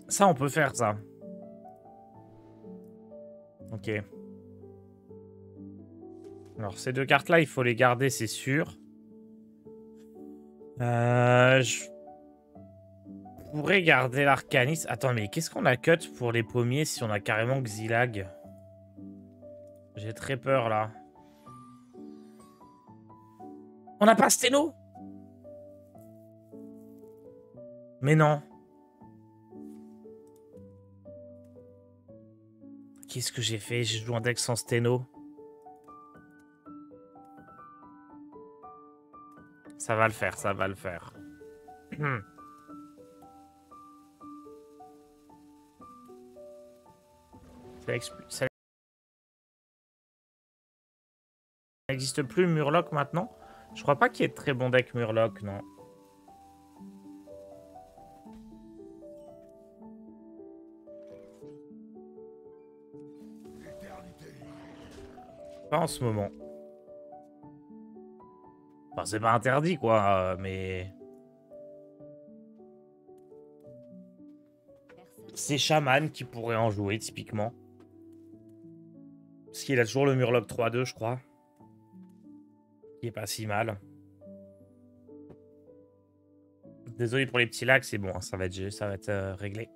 Ça, on peut faire ça. Ok. Alors, ces deux cartes-là, il faut les garder, c'est sûr. Je pourrais garder l'Arcanis. Attends, mais qu'est-ce qu'on a cut pour les pommiers si on a carrément Xylag? J'ai très peur, là. On n'a pas Steno? Mais non. Qu'est-ce que j'ai fait? J'ai joué un deck sans Steno. Ça va le faire, ça va le faire. Ça n'existe plus Murloc maintenant? Je crois pas qu'il y ait de très bon deck Murloc, non. Pas en ce moment. Enfin, c'est pas interdit, quoi, mais... C'est Shaman qui pourrait en jouer, typiquement. Parce qu'il a toujours le Murloc 3-2, je crois. Qui est pas si mal. Désolé pour les petits lags, c'est bon, ça va être réglé.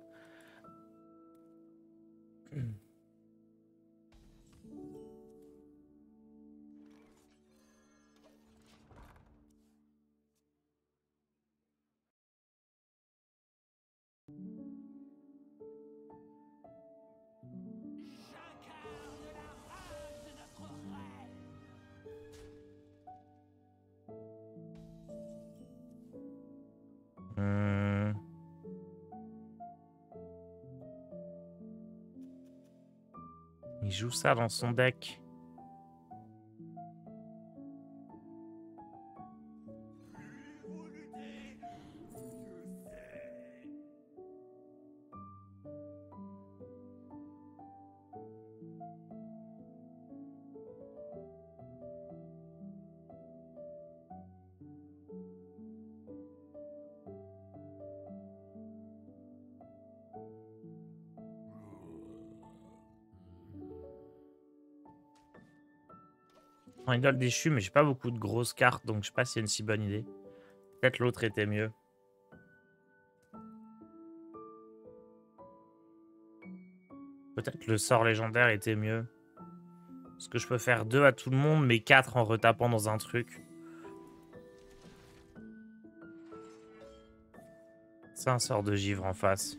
Il joue ça dans son deck. Un idole déchu, mais j'ai pas beaucoup de grosses cartes, donc je sais pas si c'est une si bonne idée. Peut-être l'autre était mieux. Peut-être le sort légendaire était mieux. Parce que je peux faire 2 à tout le monde, mais 4 en retapant dans un truc. C'est un sort de givre en face.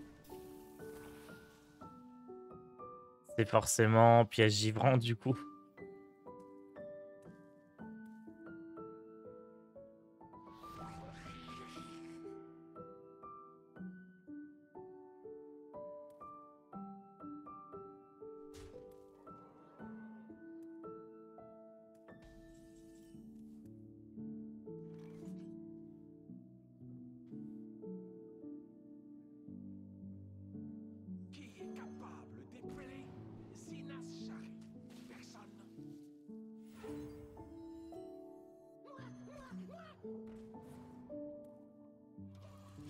C'est forcément piège givrant, du coup.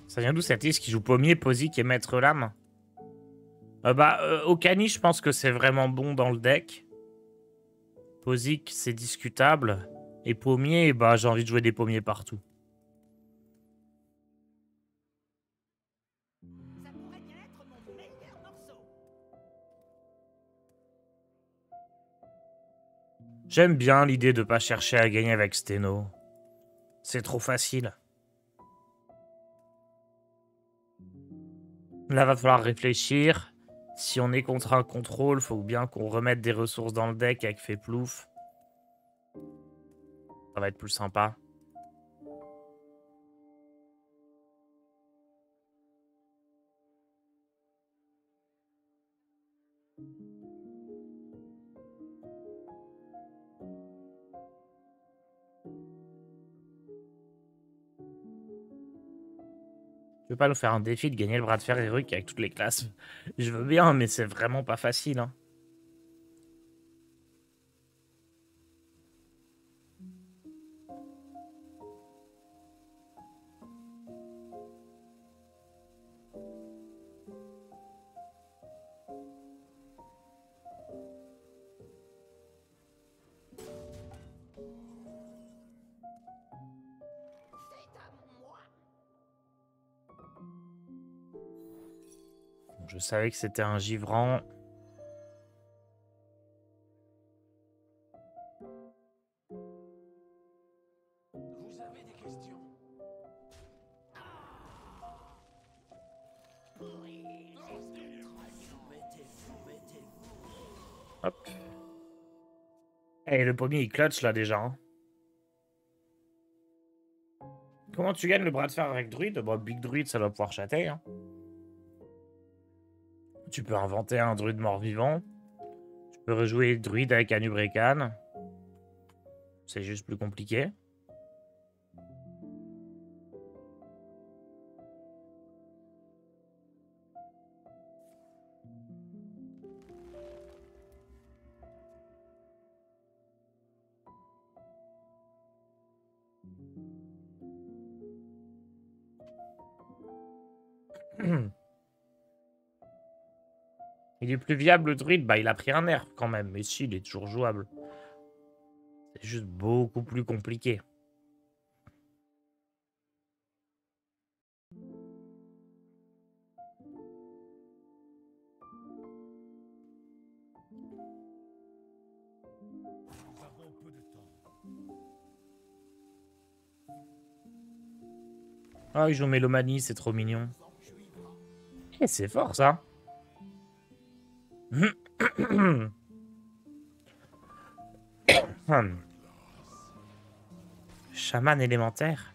Ça vient d'où cette liste qui joue pommier, Posic et maître lame? Okani, je pense que c'est vraiment bon dans le deck. Posic, c'est discutable. Et pommier, bah, j'ai envie de jouer des pommiers partout. J'aime bien l'idée de pas chercher à gagner avec Steno. C'est trop facile. Là, va falloir réfléchir. Si on est contre un contrôle, faut bien qu'on remette des ressources dans le deck avec fait plouf. Ça va être plus sympa. Tu veux pas nous faire un défi de gagner le bras de fer héroïque avec toutes les classes? Je veux bien, mais c'est vraiment pas facile, hein. Je savais que c'était un givrant. Vous avez des questions? Hop. Et le pommier, il clutch là déjà. Hein. Comment tu gagnes le bras de fer avec druide? Bah, Big Druide, ça doit pouvoir chatter. Hein. Tu peux inventer un druide mort-vivant. Tu peux rejouer druide avec un Ubrekan. C'est juste plus compliqué. Il est plus viable le druide, bah il a pris un nerf quand même, mais si, il est toujours jouable. C'est juste beaucoup plus compliqué. Nous avons peu de temps. Ah, il joue Mélomanie, c'est trop mignon. Et c'est fort ça. Chaman élémentaire.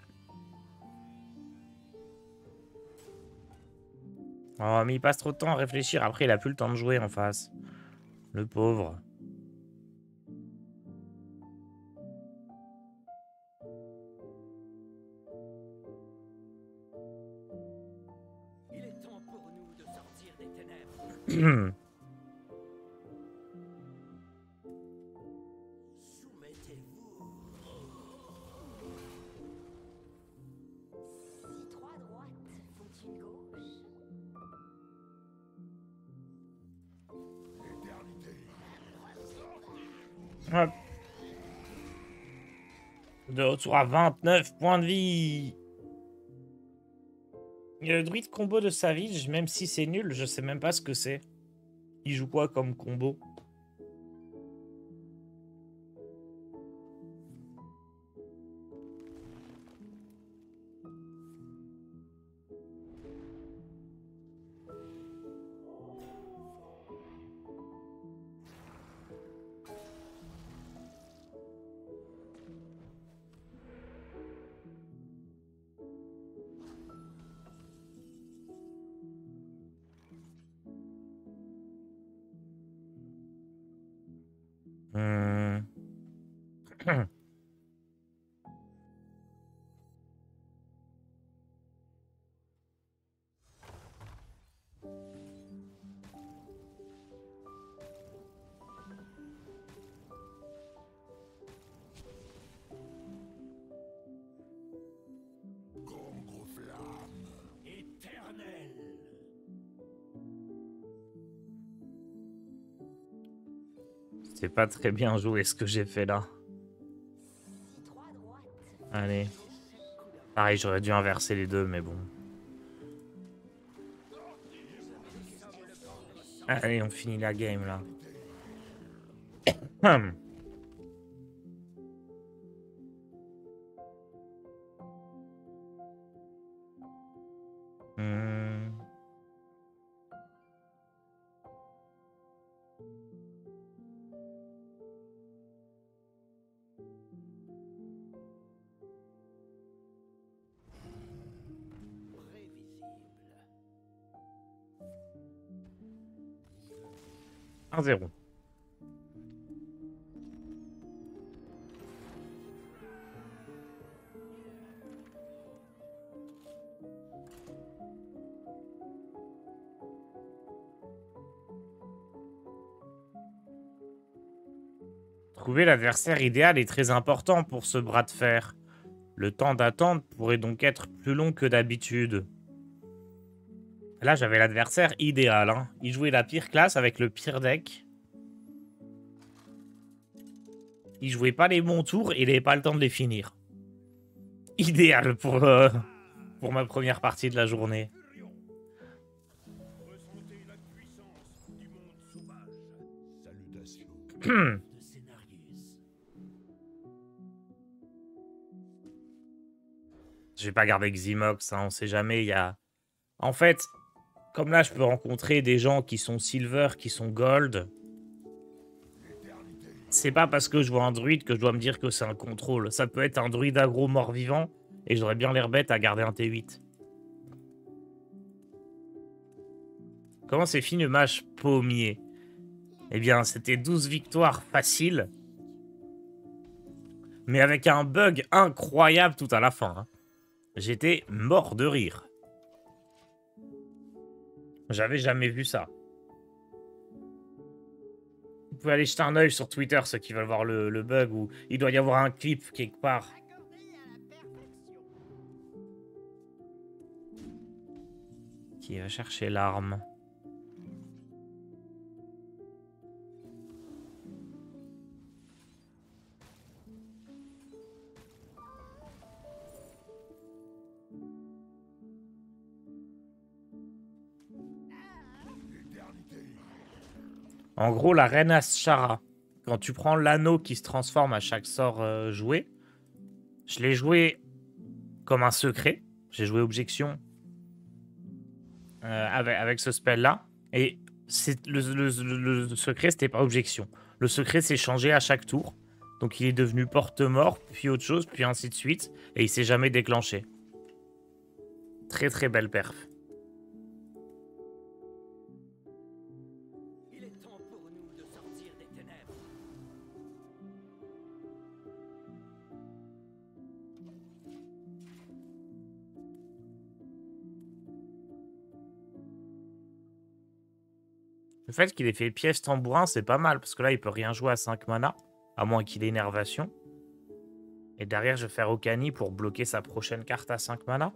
Oh, mais il passe trop de temps à réfléchir. Après, il a plus le temps de jouer en face. Le pauvre. Il est temps pour nous de sortir des ténèbres. Soumettez-vous. Si trois droites font une gauche, Hop. De retour à 29 points de vie. Il y a le druide combo de Savage, même si c'est nul, je sais même pas ce que c'est. Il joue quoi comme combo? Hmm. Éternel. C'est pas très bien joué ce que j'ai fait là. si trois droites Allez. Pareil, j'aurais dû inverser les deux, mais bon. Allez, on finit la game là. Hum. Hmm. Prévisible. 1-0. Trouver l'adversaire idéal est très important pour ce bras de fer. Le temps d'attente pourrait donc être plus long que d'habitude. Là, j'avais l'adversaire idéal. Hein. Il jouait la pire classe avec le pire deck. Il jouait pas les bons tours et il n'avait pas le temps de les finir. Idéal pour ma première partie de la journée. Ressentez la de Scénarius. Je vais pas garder Ximox, hein, on sait jamais, il y a... En fait, comme là, je peux rencontrer des gens qui sont silver, qui sont gold. C'est pas parce que je vois un druide que je dois me dire que c'est un contrôle. Ça peut être un druide aggro mort-vivant, et j'aurais bien l'air bête à garder un T8. Comment c'est fini le match pommier? Eh bien, c'était 12 victoires faciles, mais avec un bug incroyable tout à la fin. Hein. J'étais mort de rire. J'avais jamais vu ça. Vous pouvez aller jeter un œil sur Twitter, ceux qui veulent voir le bug, où il doit y avoir un clip quelque part. Qui va chercher l'arme. En gros, la reine Ashara, quand tu prends l'anneau qui se transforme à chaque sort joué, je l'ai joué comme un secret. J'ai joué objection avec ce spell-là. Et le secret, c'était pas objection. Le secret, c'est changé à chaque tour. Donc il est devenu porte-mort, puis autre chose, puis ainsi de suite. Et il s'est jamais déclenché. Très très belle perf. Il est temps pour nous de sortir des ténèbres. Le fait qu'il ait fait pièce tambourin, c'est pas mal. Parce que là, il peut rien jouer à 5 mana. À moins qu'il ait énervation. Et derrière, je vais faire Okani pour bloquer sa prochaine carte à 5 mana.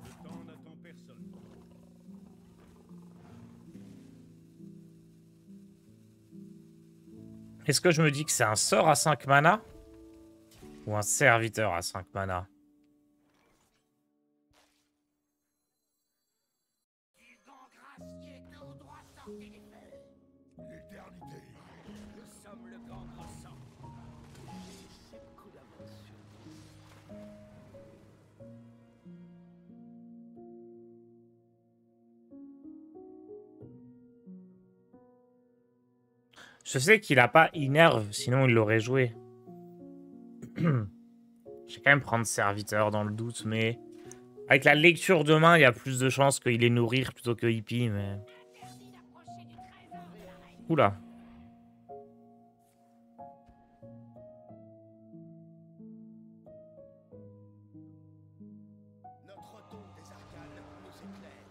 Le temps n'attend personne. Est-ce que je me dis que c'est un sort à 5 mana? Ou un serviteur à 5 mana? Nous sommes le grand croissant. C'est le coup d'avance sur nous. Je sais qu'il a pas Innerve, sinon il l'aurait joué. Je vais quand même prendre serviteur dans le doute, mais... Avec la lecture de main, il y a plus de chances qu'il ait nourrir plutôt que hippie, mais... Oula. Notre don des arcanes nous éclaire.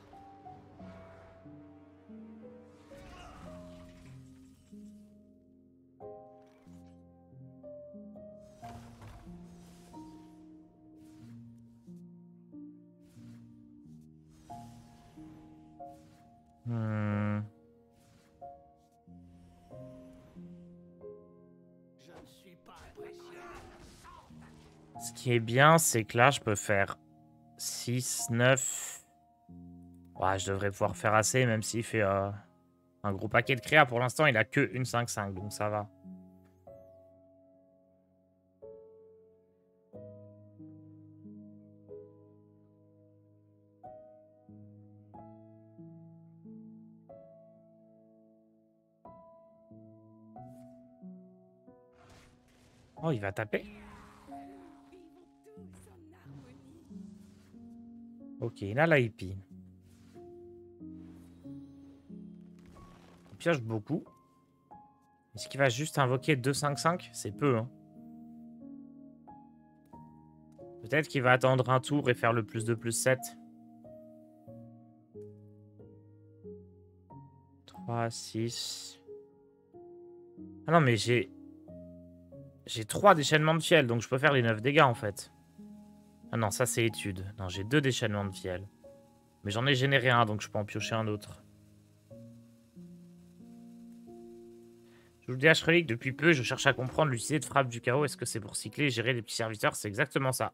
Hmm. Je ne suis pas impressionné. Ce qui est bien, c'est que là, je peux faire 6, 9... Ouais, je devrais pouvoir faire assez, même s'il fait un gros paquet de créa. Pour l'instant, il a que une 5-5, donc ça va. Oh, il va taper? Ok, il a la hippie. Il pioche beaucoup. Est-ce qu'il va juste invoquer 2-5-5? C'est peu, hein. Peut-être qu'il va attendre un tour et faire le plus de plus 7. 3, 6... Ah non, mais j'ai 3 déchaînements de fiel, donc je peux faire les 9 dégâts, en fait. Ah non, ça, c'est étude. Non, j'ai 2 déchaînements de fiel. Mais j'en ai généré un, donc je peux en piocher un autre. Je vous dis H Relic depuis peu, je cherche à comprendre l'utilité de frappe du chaos. Est-ce que c'est pour cycler et gérer les petits serviteurs? C'est exactement ça.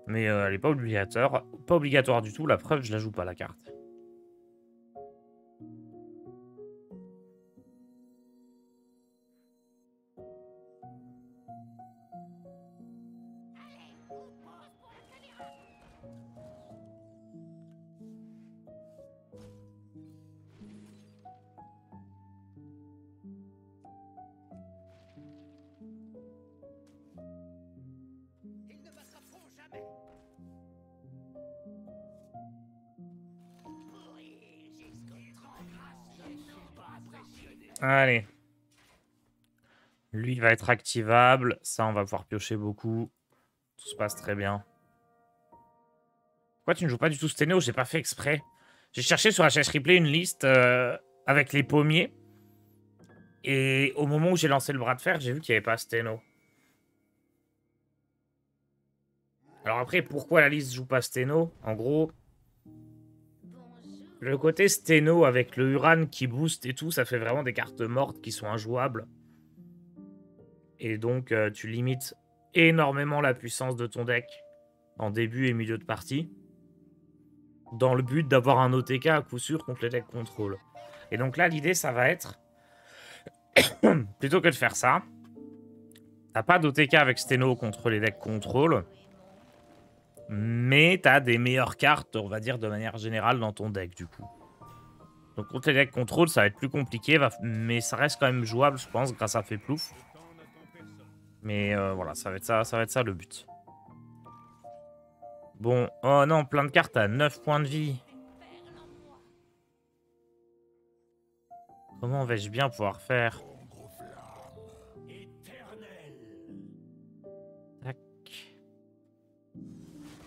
Mais elle est pas obligatoire. Pas obligatoire du tout, la preuve, je la joue pas, la carte. Ils ne m'attraperont jamais. Pourri, jusqu'au 30 grâce, je ne suis pas impressionné. Allez. Lui va être activable. Ça, on va pouvoir piocher beaucoup. Tout se passe très bien. Pourquoi tu ne joues pas du tout Steno? J'ai pas fait exprès. J'ai cherché sur HS Replay une liste avec les pommiers. Et au moment où j'ai lancé le bras de fer, j'ai vu qu'il n'y avait pas Steno. Alors après, pourquoi la liste joue pas Steno? En gros, le côté Steno avec le Uran qui booste et tout, ça fait vraiment des cartes mortes qui sont injouables. Et donc, tu limites énormément la puissance de ton deck en début et milieu de partie. Dans le but d'avoir un OTK à coup sûr contre les decks contrôle. Et donc là, l'idée, ça va être... plutôt que de faire ça, t'as pas d'OTK avec Steno contre les decks contrôle. Mais t'as des meilleures cartes, on va dire, de manière générale dans ton deck, du coup. Donc contre les decks contrôle, ça va être plus compliqué, mais ça reste quand même jouable, je pense, grâce à Féplouf. Mais voilà, ça va être ça le but. Bon, oh non, plein de cartes à 9 points de vie. Comment vais-je bien pouvoir faire? Tac.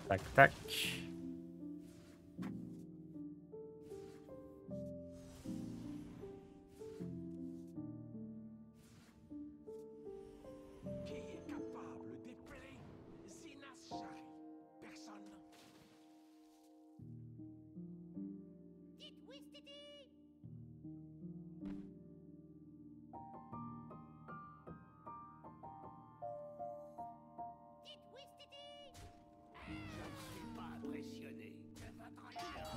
Tac, tac. Qui est capable d'épeler Zinas Shari? Personne. Dites oui, Stidi. Dites oui, Stidi. Je ne suis pas impressionné de votre cœur.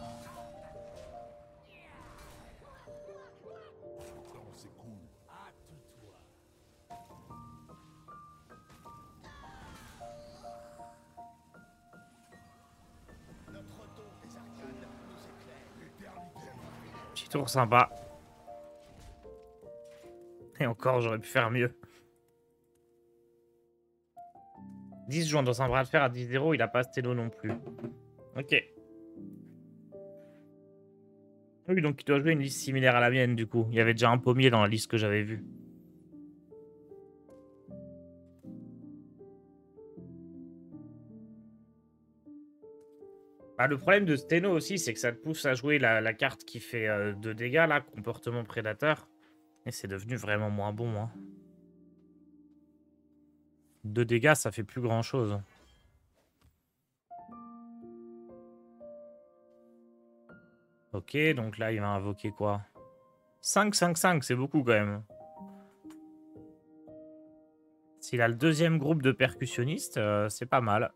Le temps s'écoule. Hâte-toi. Notre don des arcanes nous éclaire. L'éternité. Petit tour sympa. Et encore, j'aurais pu faire mieux. 10 jouant dans un bras de fer à 10-0, il a pas Steno non plus. Ok. Oui, donc il doit jouer une liste similaire à la mienne, du coup. Il y avait déjà un pommier dans la liste que j'avais vue. Bah, le problème de Steno aussi, c'est que ça te pousse à jouer la carte qui fait 2 dégâts, là, comportement prédateur. Et c'est devenu vraiment moins bon, hein. 2 dégâts, ça fait plus grand-chose. Ok, donc là, il va invoquer quoi? 5-5-5, c'est beaucoup quand même. S'il a le deuxième groupe de percussionnistes, c'est pas mal.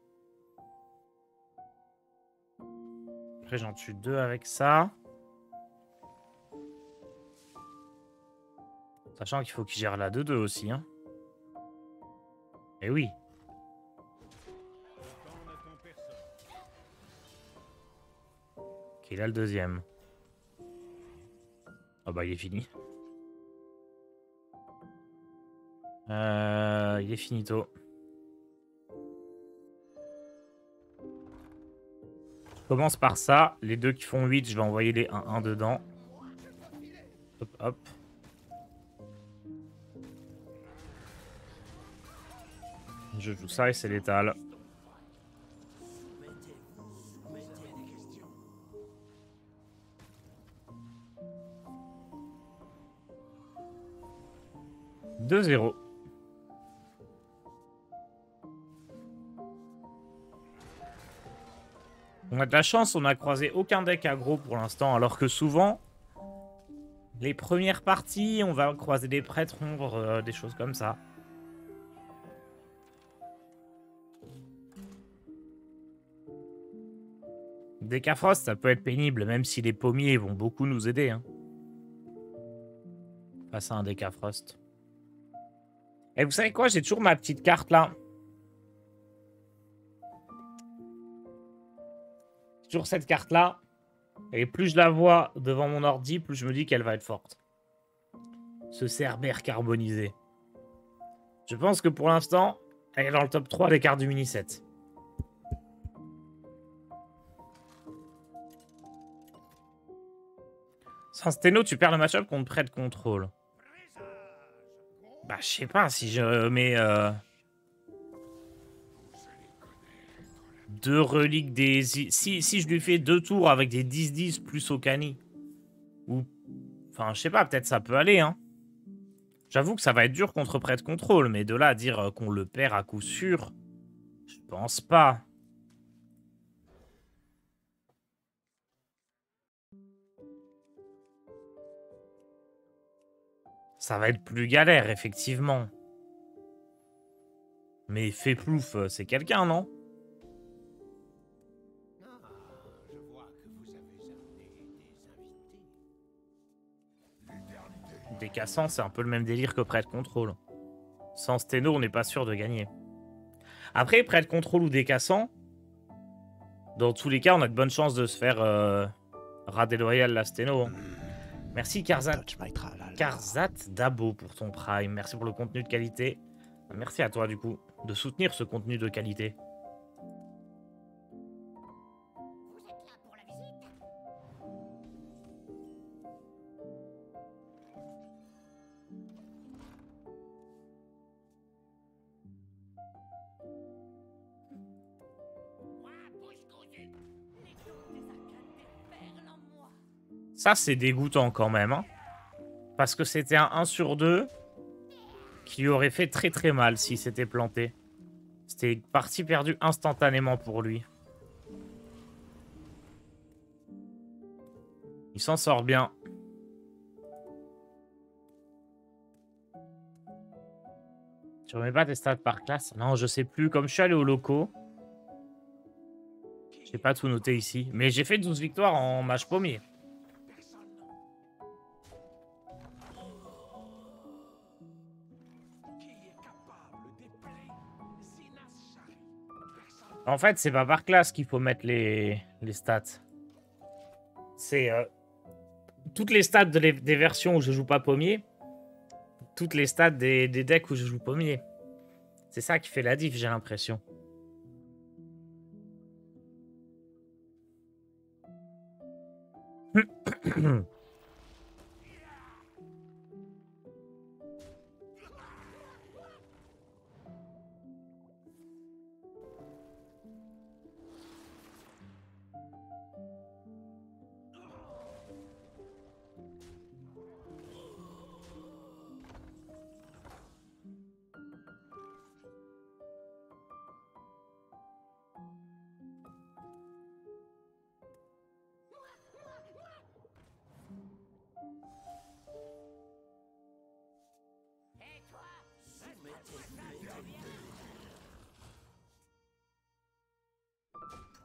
Après, j'en tue 2 avec ça. Sachant qu'il faut qu'il gère la 2-2 aussi, hein. Eh oui. Ok, il a le deuxième. Ah bah, il est fini. Il est finito. Je commence par ça. Les deux qui font 8, je vais envoyer les 1-1 dedans. Hop, hop. Je joue ça et c'est létal. 2-0. On a de la chance, on n'a croisé aucun deck aggro pour l'instant, alors que souvent, les premières parties, on va croiser des prêtres ombres, des choses comme ça. Decafrost, ça peut être pénible, même si les pommiers vont beaucoup nous aider. Hein. Face à un Decafrost. Et vous savez quoi, j'ai toujours ma petite carte là. Toujours cette carte là. Et plus je la vois devant mon ordi, plus je me dis qu'elle va être forte. Ce Cerbère carbonisé. Je pense que pour l'instant, elle est dans le top 3 des cartes du mini set. Sans Steno, tu perds le match-up contre prêt de contrôle. Bah, je sais pas si je mets 2 reliques des... Si je lui fais 2 tours avec des 10-10 plus Okani. Ou... Enfin, je sais pas, peut-être ça peut aller, hein. J'avoue que ça va être dur contre prêt de contrôle, mais de là à dire qu'on le perd à coup sûr, je pense pas. Ça va être plus galère, effectivement. Mais Féplouf, c'est quelqu'un, non? Ah, je vois que vous avez amené des invités. Décassant, c'est un peu le même délire que prêt de contrôle. Sans Steno, on n'est pas sûr de gagner. Après, prêt de contrôle ou décassant, dans tous les cas, on a de bonnes chances de se faire ras déloyal la Steno. Hein. Merci Karzat Dabo pour ton prime. Merci pour le contenu de qualité. Merci à toi du coup de soutenir ce contenu de qualité. Vous êtes là pour la visite? Moi, bouche cousue. Les dos des arcanes déferlent en moi. Ça, c'est dégoûtant quand même. Hein, parce que c'était un 1 sur 2 qui lui aurait fait très très mal s'il s'était planté. C'était partie perdue instantanément pour lui. Il s'en sort bien. Tu remets pas tes stats par classe? Non, je sais plus. Comme je suis allé aux locaux, j'ai pas tout noté ici. Mais j'ai fait 12 victoires en match pommier. En fait, c'est pas par classe qu'il faut mettre les stats. C'est toutes les stats des versions où je joue pas pommier. Toutes les stats des decks où je joue pommier. C'est ça qui fait la diff, j'ai l'impression.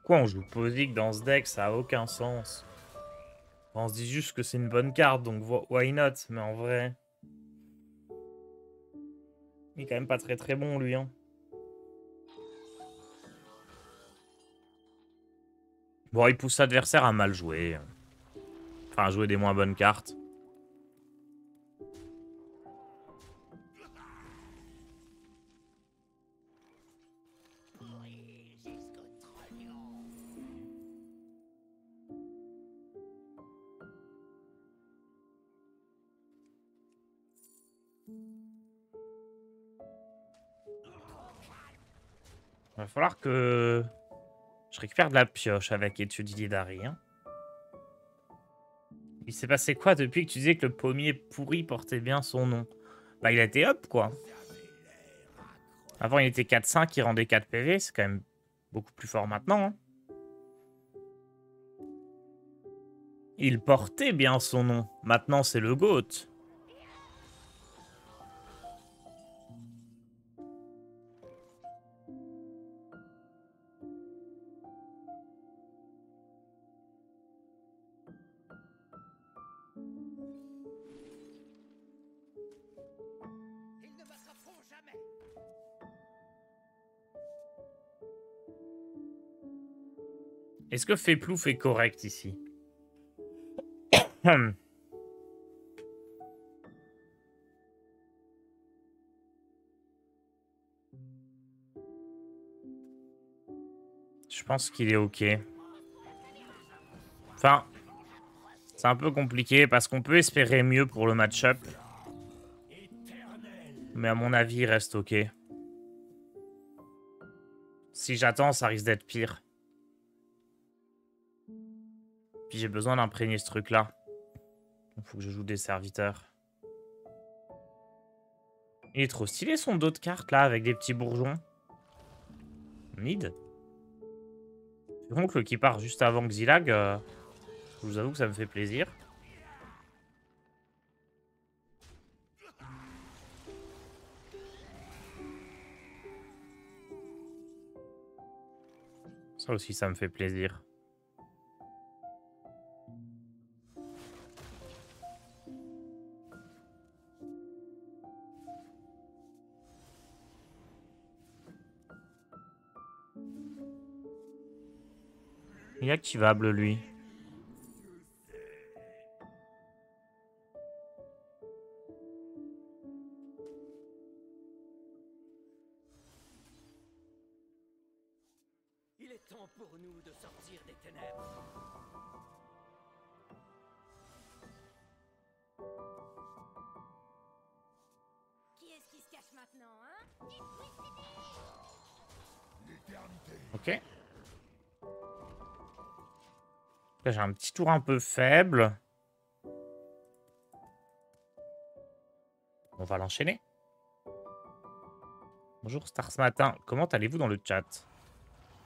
Pourquoi on joue Posic dans ce deck? Ça a aucun sens. On se dit juste que c'est une bonne carte, donc why not? Mais en vrai... Il est quand même pas très très bon, lui. Hein. Bon, il pousse l'adversaire à mal jouer. Enfin, à jouer des moins bonnes cartes. Il va falloir que je récupère de la pioche avec Étude d'Idari. Hein. Il s'est passé quoi depuis que tu disais que le pommier pourri portait bien son nom? Bah, il a été up, quoi. Avant, il était 4-5, il rendait 4 PV. C'est quand même beaucoup plus fort maintenant. Hein. Il portait bien son nom. Maintenant, c'est le GOAT. Ils ne m'attraperont jamais. Est-ce que Feplouf est correct ici? Je pense qu'il est OK. Enfin, c'est un peu compliqué parce qu'on peut espérer mieux pour le match-up. Mais à mon avis, il reste OK. Si j'attends, ça risque d'être pire. Puis j'ai besoin d'imprégner ce truc-là. Il faut que je joue des serviteurs. Il est trop stylé son dos de carte là, avec des petits bourgeons. Mid. Oncle qui part juste avant Xylag, je vous avoue que ça me fait plaisir. Ça aussi, ça me fait plaisir. Il est activable, lui. Il est temps pour nous de sortir des ténèbres. Qui est-ce qui se cache maintenant, hein? Ok. Là, j'ai un petit tour un peu faible. On va l'enchaîner. Bonjour Star ce matin. Comment allez-vous dans le chat?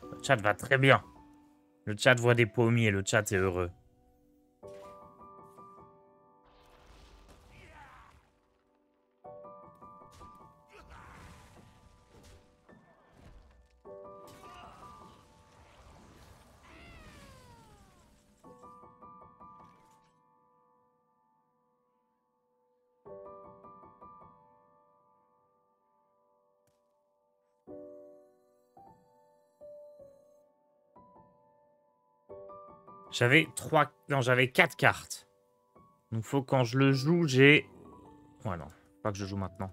Le chat va très bien. Le chat voit des pommiers, le chat est heureux. J'avais 3... Non, j'avais 4 cartes. Donc faut quand je le joue, j'ai... Ouais, non. Faut pas que je joue maintenant.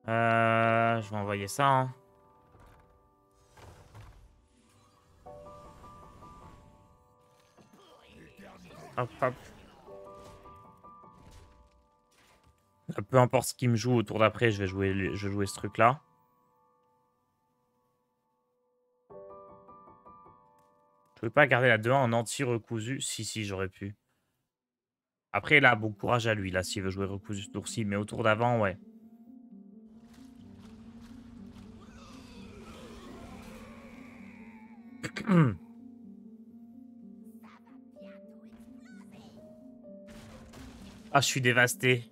Je vais envoyer ça. Hein. Hop, hop. Peu importe ce qui me joue au tour d'après, je vais jouer ce truc-là. Je pouvais pas garder la 2-1 en entier recousu. Si, j'aurais pu. Après, là, bon courage à lui, là, s'il veut jouer recousu ce tour-ci. Mais au tour d'avant, ouais. Ah, je suis dévasté.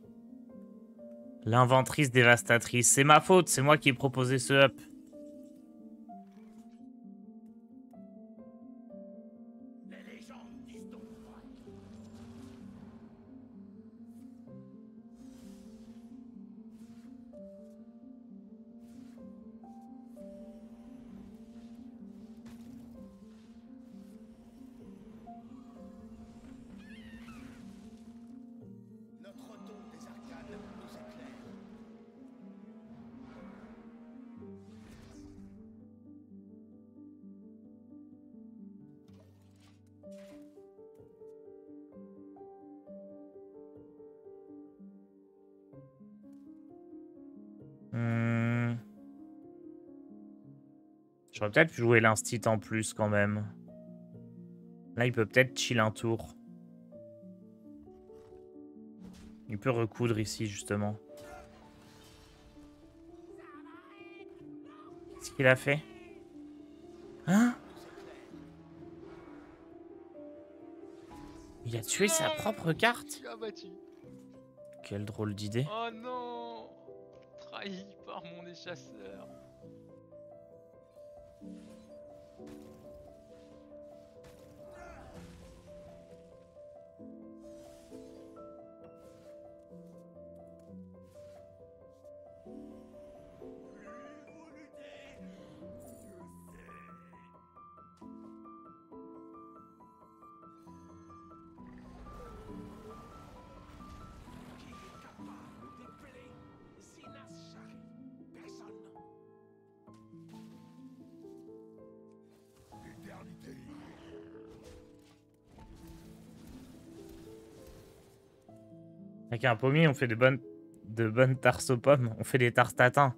L'inventrice dévastatrice. C'est ma faute, c'est moi qui ai proposé ce up. Notre don des arcanes nous éclaire. J'aurais peut-être pu jouer l'instit en plus quand même. Là, il peut peut-être chill un tour. Il peut recoudre ici, justement. Qu'est-ce qu'il a fait? Hein? Il a tué sa propre carte? Tu as battu. Quelle drôle d'idée. Oh non. Trahi par mon échasseur. Avec un pommier, on fait de bonnes tarses aux pommes. On fait des tarses tatins.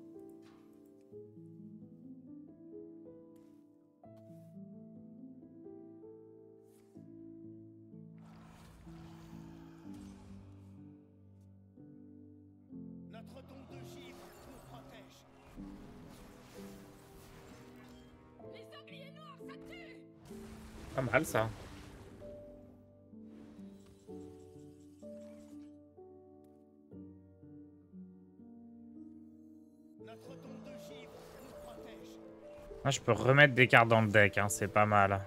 Notre tombe de givre nous protège. Les sangliers noirs, ça tue! Pas mal ça. Notre tombe de givre nous protège. Moi, je peux remettre des cartes dans le deck, hein, c'est pas mal.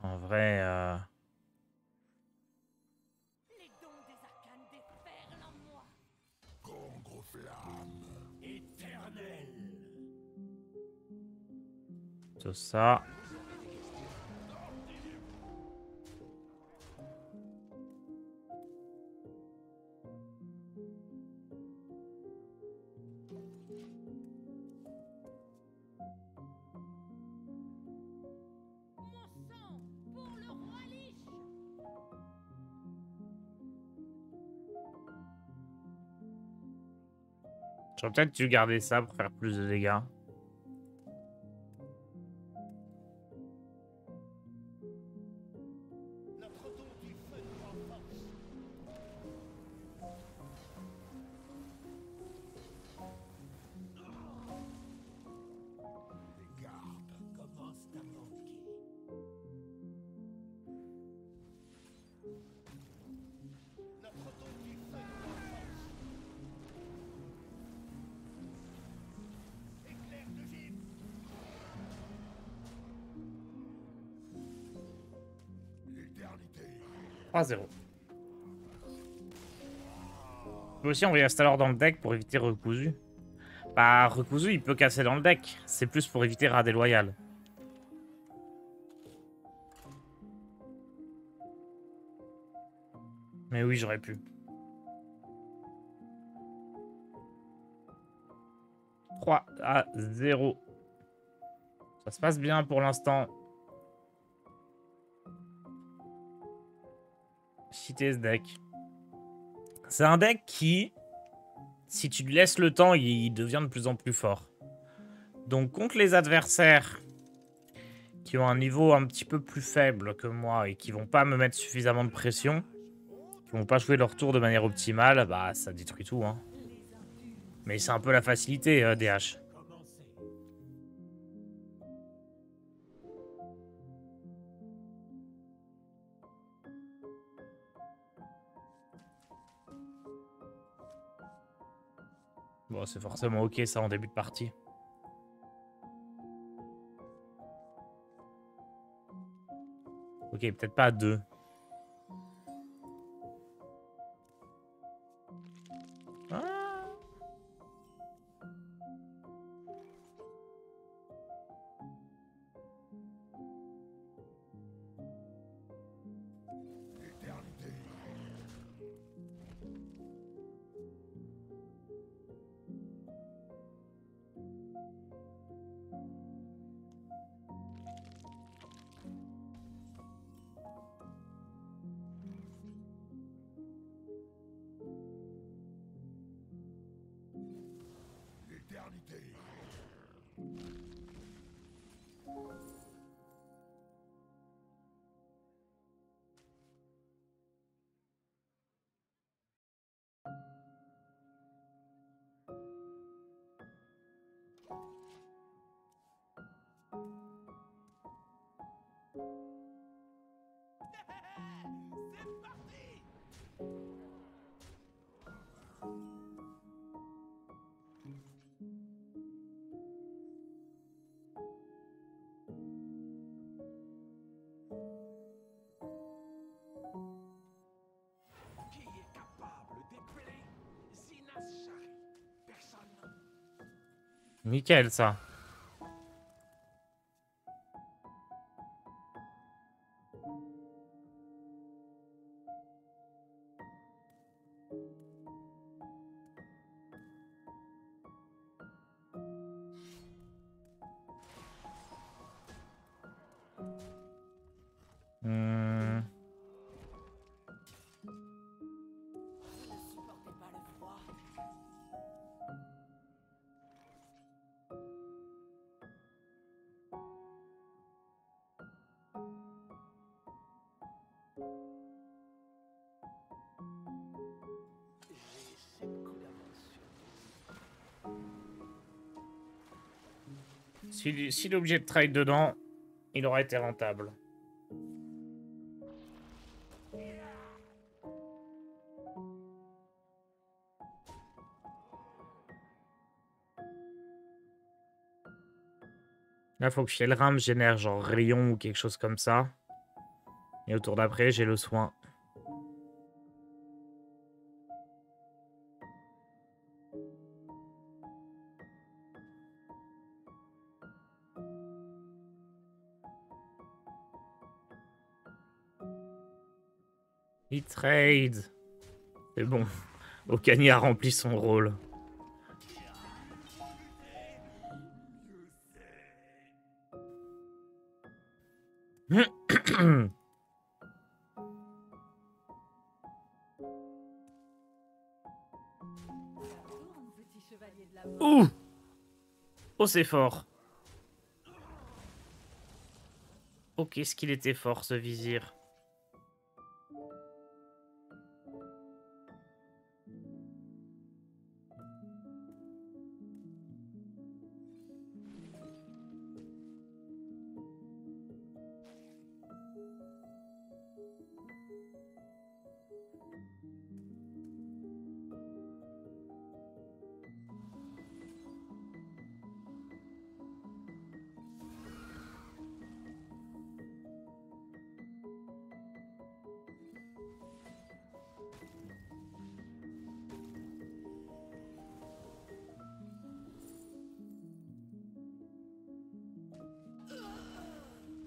En vrai, Les dons des arcanes déferlent en moi. tout ça. Mon sang pour le roi Lich! J'aurais peut-être dû garder ça pour faire plus de dégâts. Notre don du feu nous renforce. Les gardes commencent à manquer. Notre don du feu nous renforce. Éclair de givre. L'éternité. 3-0. On peut aussi envoyer Astalor dans le deck pour éviter Recousu. Bah, Recousu, il peut casser dans le deck. C'est plus pour éviter Rat déloyal. Mais oui, j'aurais pu. 3-0. Ça se passe bien pour l'instant. Citer ce deck. C'est un deck qui, si tu lui laisses le temps, il devient de plus en plus fort. Donc contre les adversaires qui ont un niveau un petit peu plus faible que moi et qui vont pas me mettre suffisamment de pression, qui vont pas jouer leur tour de manière optimale, bah ça détruit tout, hein. Mais c'est un peu la facilité, DH. Bon, c'est forcément ok ça en début de partie. Ok, peut-être pas à 2. Ah. L'éternité. L'éternité. C'est parti! Qui est capable d'épeler Zinas Shari? Personne. Nickel, ça. Hmm. Vous ne supportez pas le froid. J'ai 7 coups d'avance sur vous. Si l'objet de trade dedans, il aurait été rentable. Là, faut que Fielram génère genre rayon ou quelque chose comme ça. Et au tour d'après, j'ai le soin. Il trade. C'est bon. Okani a rempli son rôle. Tourne, petit chevalier de la mort. Ouh! Oh, c'est fort. Oh, qu'est-ce qu'il était fort, ce vizir.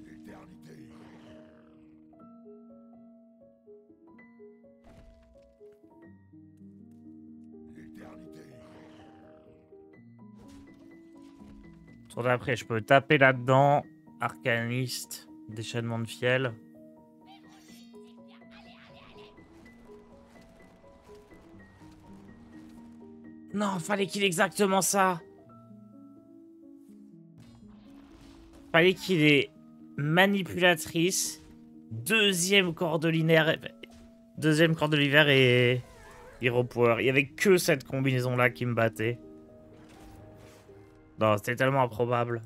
L'éternité. L'éternité. Tour d'après, je peux taper là-dedans. Arcaniste, déchaînement de fiel. Non, fallait qu'il ait exactement ça. Fallait qu'il ait manipulatrice, deuxième corps de l'hiver et Hero Power. Il y avait que cette combinaison-là qui me battait. Non, c'était tellement improbable.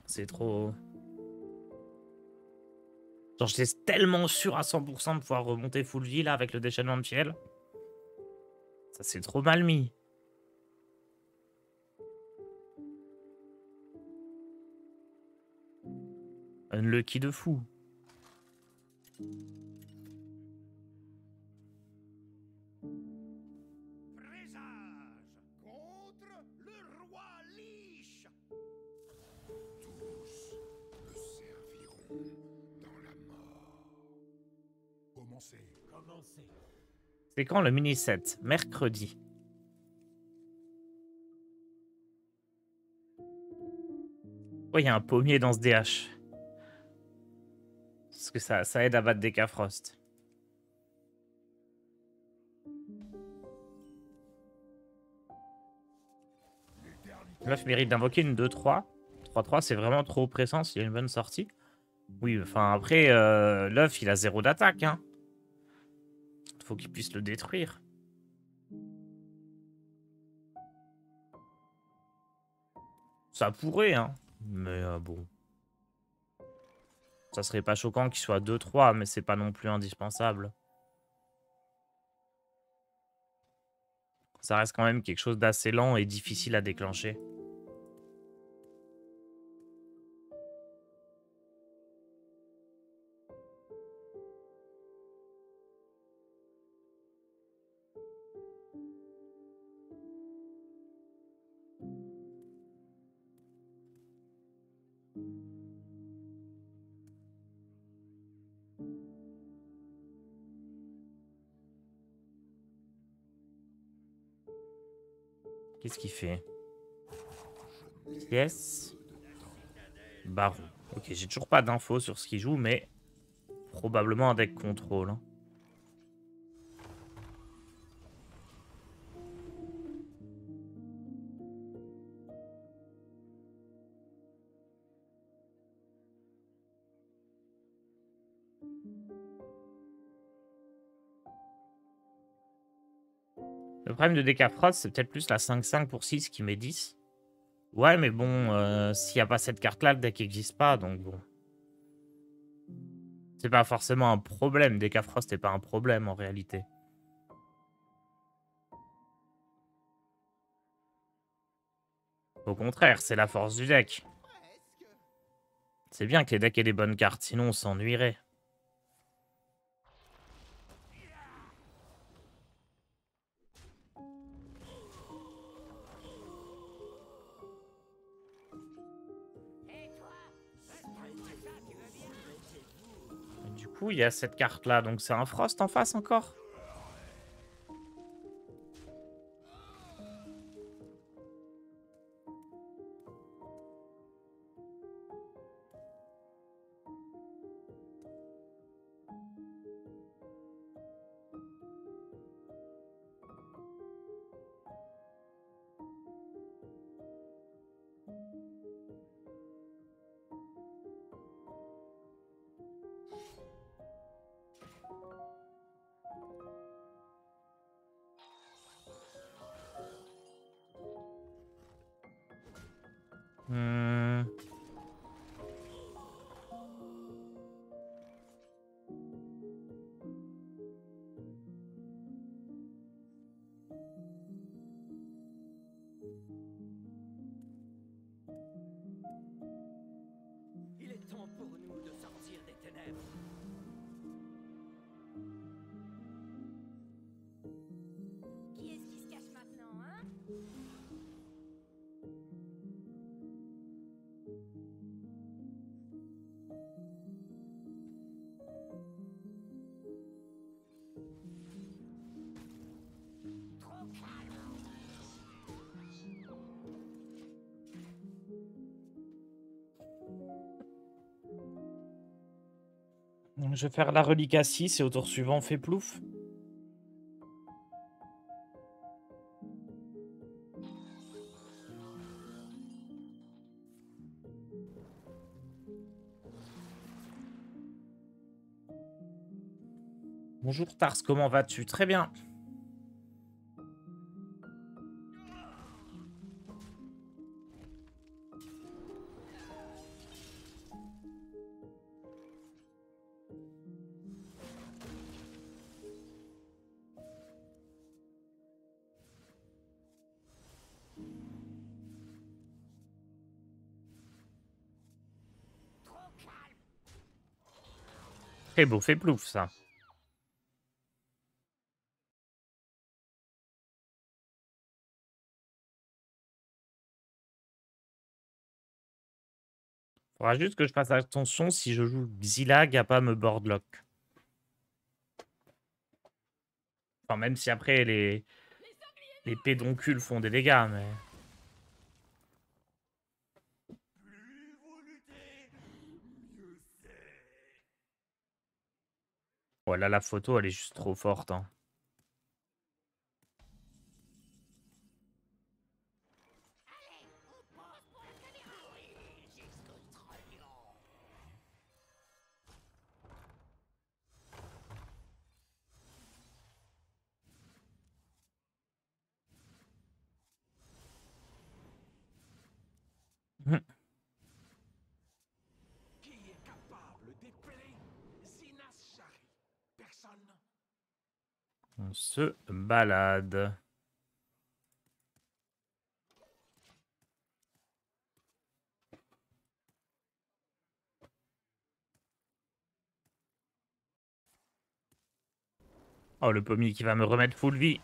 C'est trop... Genre, j'étais tellement sûr à 100% de pouvoir remonter full vie, là, avec le déchaînement de fiel. Ça, c'est trop mal mis. Unlucky de fou. Présage contre le roi Lich. Tous me serviront dans la mort. Commencez. Commencez. C'est quand le mini-set? Mercredi. Oh, il y a un pommier dans ce DH. Parce que ça aide à battre des K-Frost. L'éternité. L'œuf mérite d'invoquer une 2-3. 3-3, c'est vraiment trop oppressant s'il y a une bonne sortie. Oui, enfin après, l'œuf, il a 0 d'attaque. Hein. Faut qu'il puisse le détruire. Ça pourrait, hein. Mais bon. Ça serait pas choquant qu'il soit 2-3, mais c'est pas non plus indispensable. Ça reste quand même quelque chose d'assez lent et difficile à déclencher. Qu'est-ce qu'il fait? Yes. Baron. Ok, j'ai toujours pas d'infos sur ce qu'il joue, mais probablement un deck contrôle. Hein. Le problème de Decafrost, c'est peut-être plus la 5-5 pour 6 qui met 10. Ouais, mais bon, s'il n'y a pas cette carte-là, le deck n'existe pas, donc bon. C'est pas forcément un problème. Decafrost n'est pas un problème en réalité. Au contraire, c'est la force du deck. C'est bien que les decks aient des bonnes cartes, sinon on s'ennuierait. Du coup, il y a cette carte-là, donc c'est un Frost en face encore. Hmm. Il est temps pour nous de sortir des ténèbres. Qui est-ce qui se cache maintenant, hein? Je vais faire la relique à 6 et au tour suivant, on fait plouf. Bonjour Tars, comment vas-tu? Très bien. Très beau, fait plouf ça. Faudra juste que je fasse attention si je joue Xylag à pas me boardlock. Enfin, même si après les pédoncules font des dégâts, mais... Voilà, la photo, elle est juste trop forte. Hein. On se balade. Oh, le pommier qui va me remettre full vie.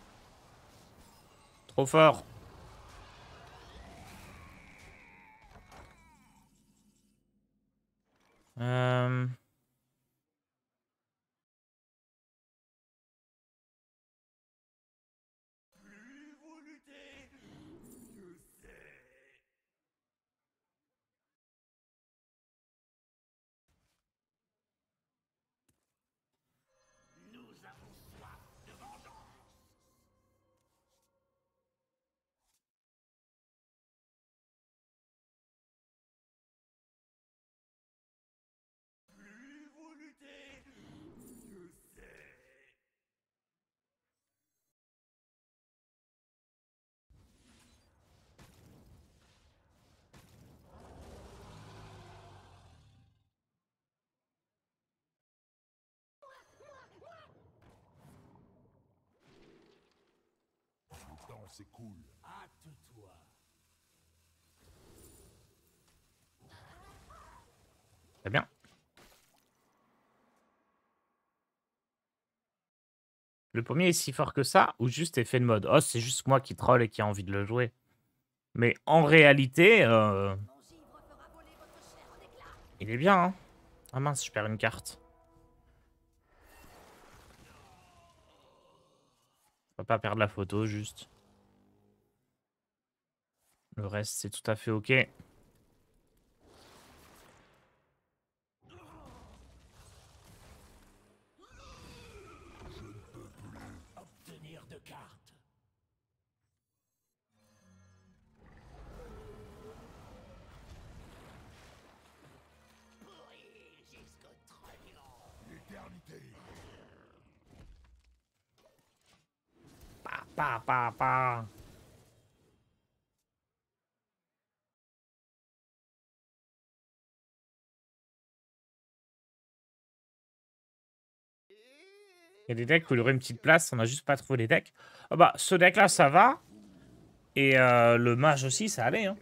Trop fort. Euh... Plus vous luttez, mieux c'est. Nous avons soif de vengeance. Plus vous luttez, mieux c'est. Le temps s'écoule. Hâte-toi. Très bien. Le pommier est si fort que ça ou juste effet de mode? Oh, c'est juste moi qui troll et qui a envie de le jouer. Mais en réalité, Mon givre fera voler votre chair en éclats. il est bien, hein. Ah mince, je perds une carte. On va pas perdre la photo, juste. Le reste, c'est tout à fait OK. Obtenir de cartes. Pourri jusqu'au trépied. L'éternité. Pa, pa, pa, pa. Il y a des decks où il y aurait une petite place, on a juste pas trouvé les decks. Ah bah, ce deck-là, ça va. Et le mage aussi, ça allait, hein.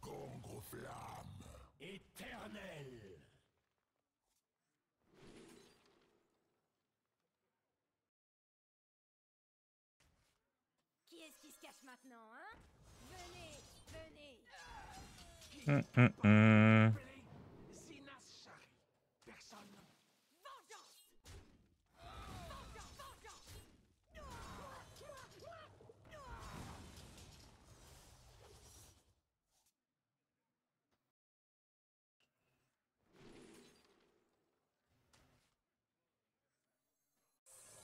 Congre flamme. Éternel. Qui est-ce qui se cache maintenant, hein? Venez, venez. Zinas Shari. Personne. Vengeance! Vengeance, vengeance!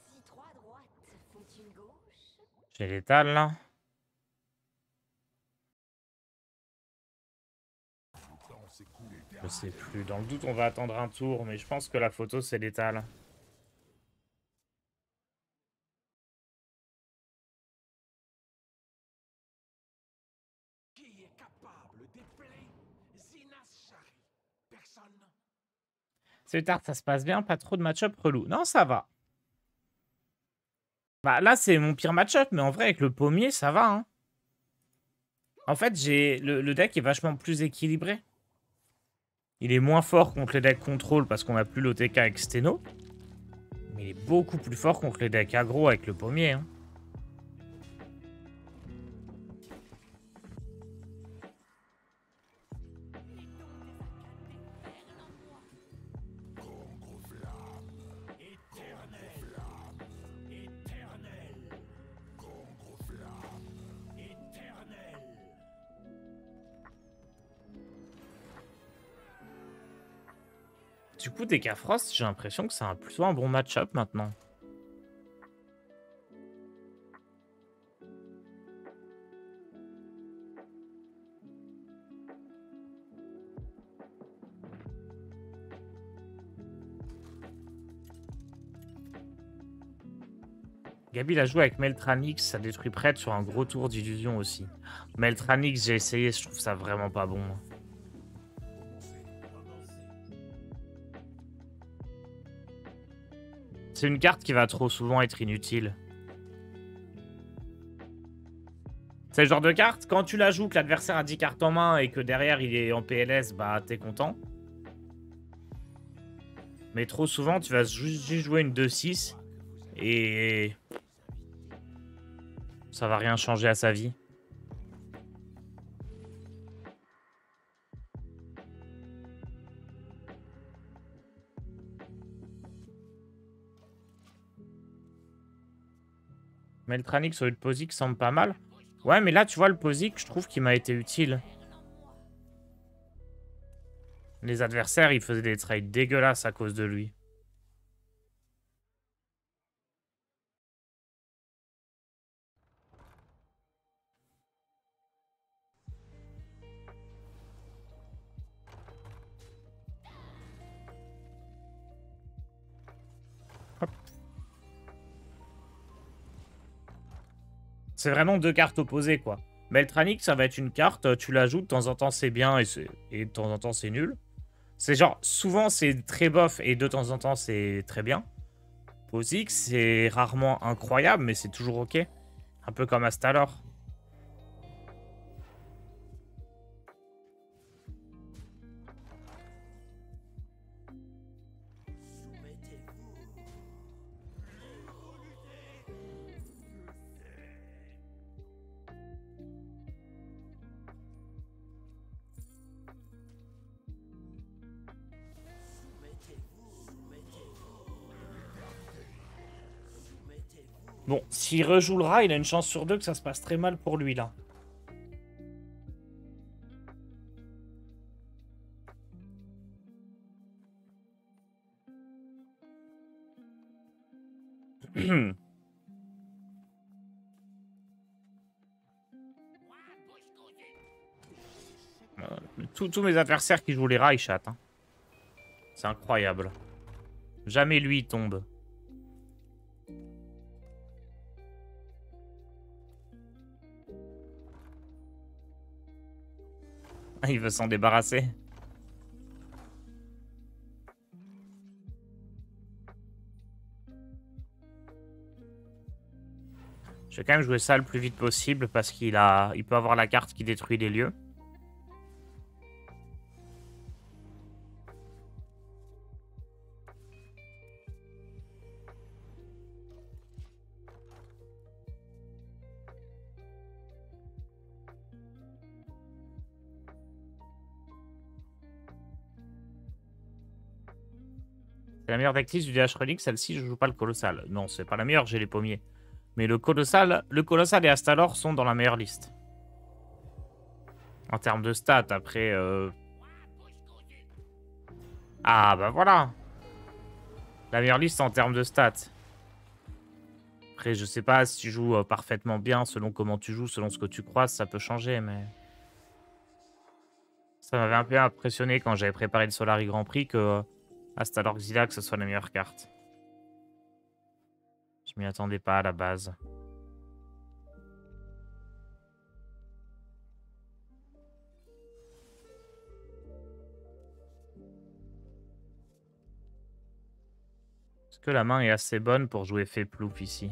Si trois droites font une gauche, J'ai l'étal, là. Le temps s'écoule. Je sais plus. Dans le doute, on va attendre un tour, mais je pense que la photo, c'est l'étal. Qui est capable d'épeler Zinas Shari? Personne. C'est tard, ça se passe bien, pas trop de match-up relou. Non, ça va. Bah là, c'est mon pire match-up, mais en vrai, avec le pommier, ça va, hein. En fait, le deck est vachement plus équilibré. Il est moins fort contre les decks contrôle parce qu'on a plus l'OTK avec Steno. Mais il est beaucoup plus fort contre les decks aggro avec le pommier, hein. Congre flamme. Éternel. Éternel. Congre flamme. Éternel. Du coup, Dekafrost, j'ai l'impression que c'est plutôt un bon match-up maintenant. Gabi l'a joué avec Meltranix, ça détruit prêtre sur un gros tour d'illusion aussi. Meltranix, j'ai essayé, je trouve ça vraiment pas bon. C'est une carte qui va trop souvent être inutile. C'est le genre de carte, quand tu la joues, que l'adversaire a 10 cartes en main et que derrière il est en PLS, bah t'es content. Mais trop souvent, tu vas juste jouer une 2-6 et ça va rien changer à sa vie. Meltranix sur le Posic semble pas mal. Ouais, mais là, tu vois, le Posic, je trouve qu'il m'a été utile. Les adversaires, ils faisaient des trades dégueulasses à cause de lui. C'est vraiment deux cartes opposées, quoi. Meltranix, ça va être une carte, tu l'ajoutes, de temps en temps c'est bien et de temps en temps c'est nul. C'est genre, souvent c'est très bof et de temps en temps c'est très bien. Posic, c'est rarement incroyable, mais c'est toujours ok. Un peu comme Astalor. Bon, s'il rejoue le rat, il a une chance sur deux que ça se passe très mal pour lui, là. Tous mes adversaires qui jouent les rats, ils chattent. Hein. C'est incroyable. Jamais lui, il tombe. Il veut s'en débarrasser. Je vais quand même jouer ça le plus vite possible parce il peut avoir la carte qui détruit les lieux. C'est la meilleure decklist du DH Relic, celle-ci je joue pas le colossal. Non, c'est pas la meilleure, j'ai les pommiers. Mais le colossal et Astalor sont dans la meilleure liste. En termes de stats, après... Ah, bah voilà. La meilleure liste en termes de stats. Après, je sais pas si tu joues parfaitement bien, selon comment tu joues, selon ce que tu croises, ça peut changer, mais... Ça m'avait un peu impressionné quand j'avais préparé le Solari Grand Prix que Astalor Xilax, ce soit la meilleure carte. Je m'y attendais pas à la base. Est-ce que la main est assez bonne pour jouer fait plouf ici?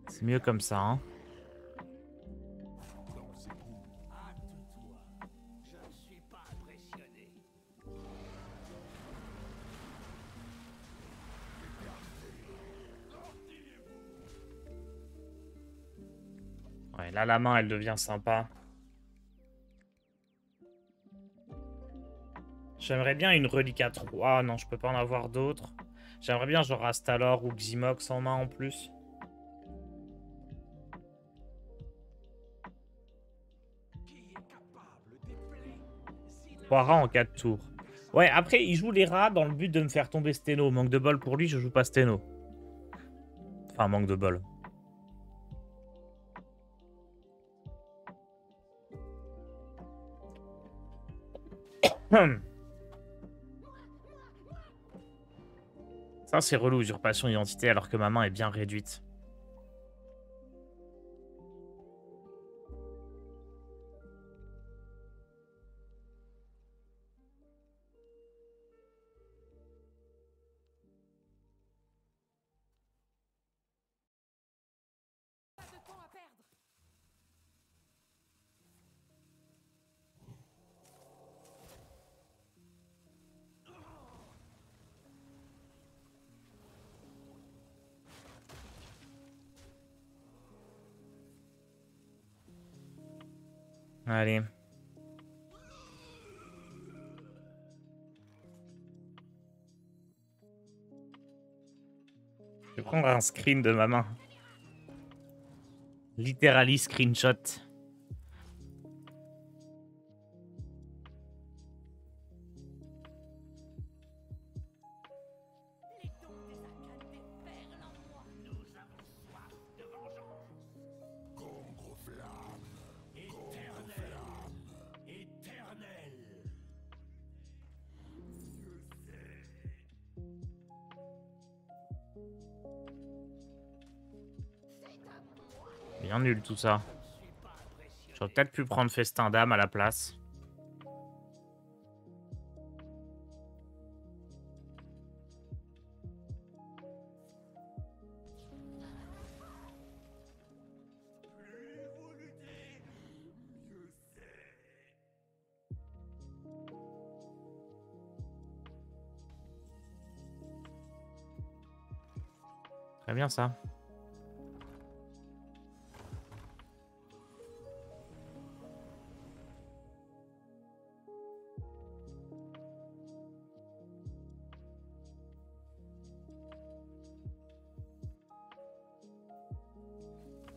C'est mieux comme ça, hein. Ouais, là, la main, elle devient sympa. J'aimerais bien une relique à 3. Non, je peux pas en avoir d'autres. J'aimerais bien genre Astalor ou Ximox en main en plus. Poira en 4 tours. Ouais, après, il joue les rats dans le but de me faire tomber Steno. Manque de bol pour lui, je joue pas Steno. Enfin, manque de bol. Ça, c'est relou, usurpation d'identité, alors que ma main est bien réduite. Pas de temps à perdre. Allez. Je vais prendre un screen de ma main. Literally screenshot. Les dons des arcanes déferlent en moi. Nous avons soif de vengeance. Congre flamme. Éternel. Éternel. Bien nul tout ça. J'aurais peut-être pu prendre Festin d'âme à la place. Très bien ça.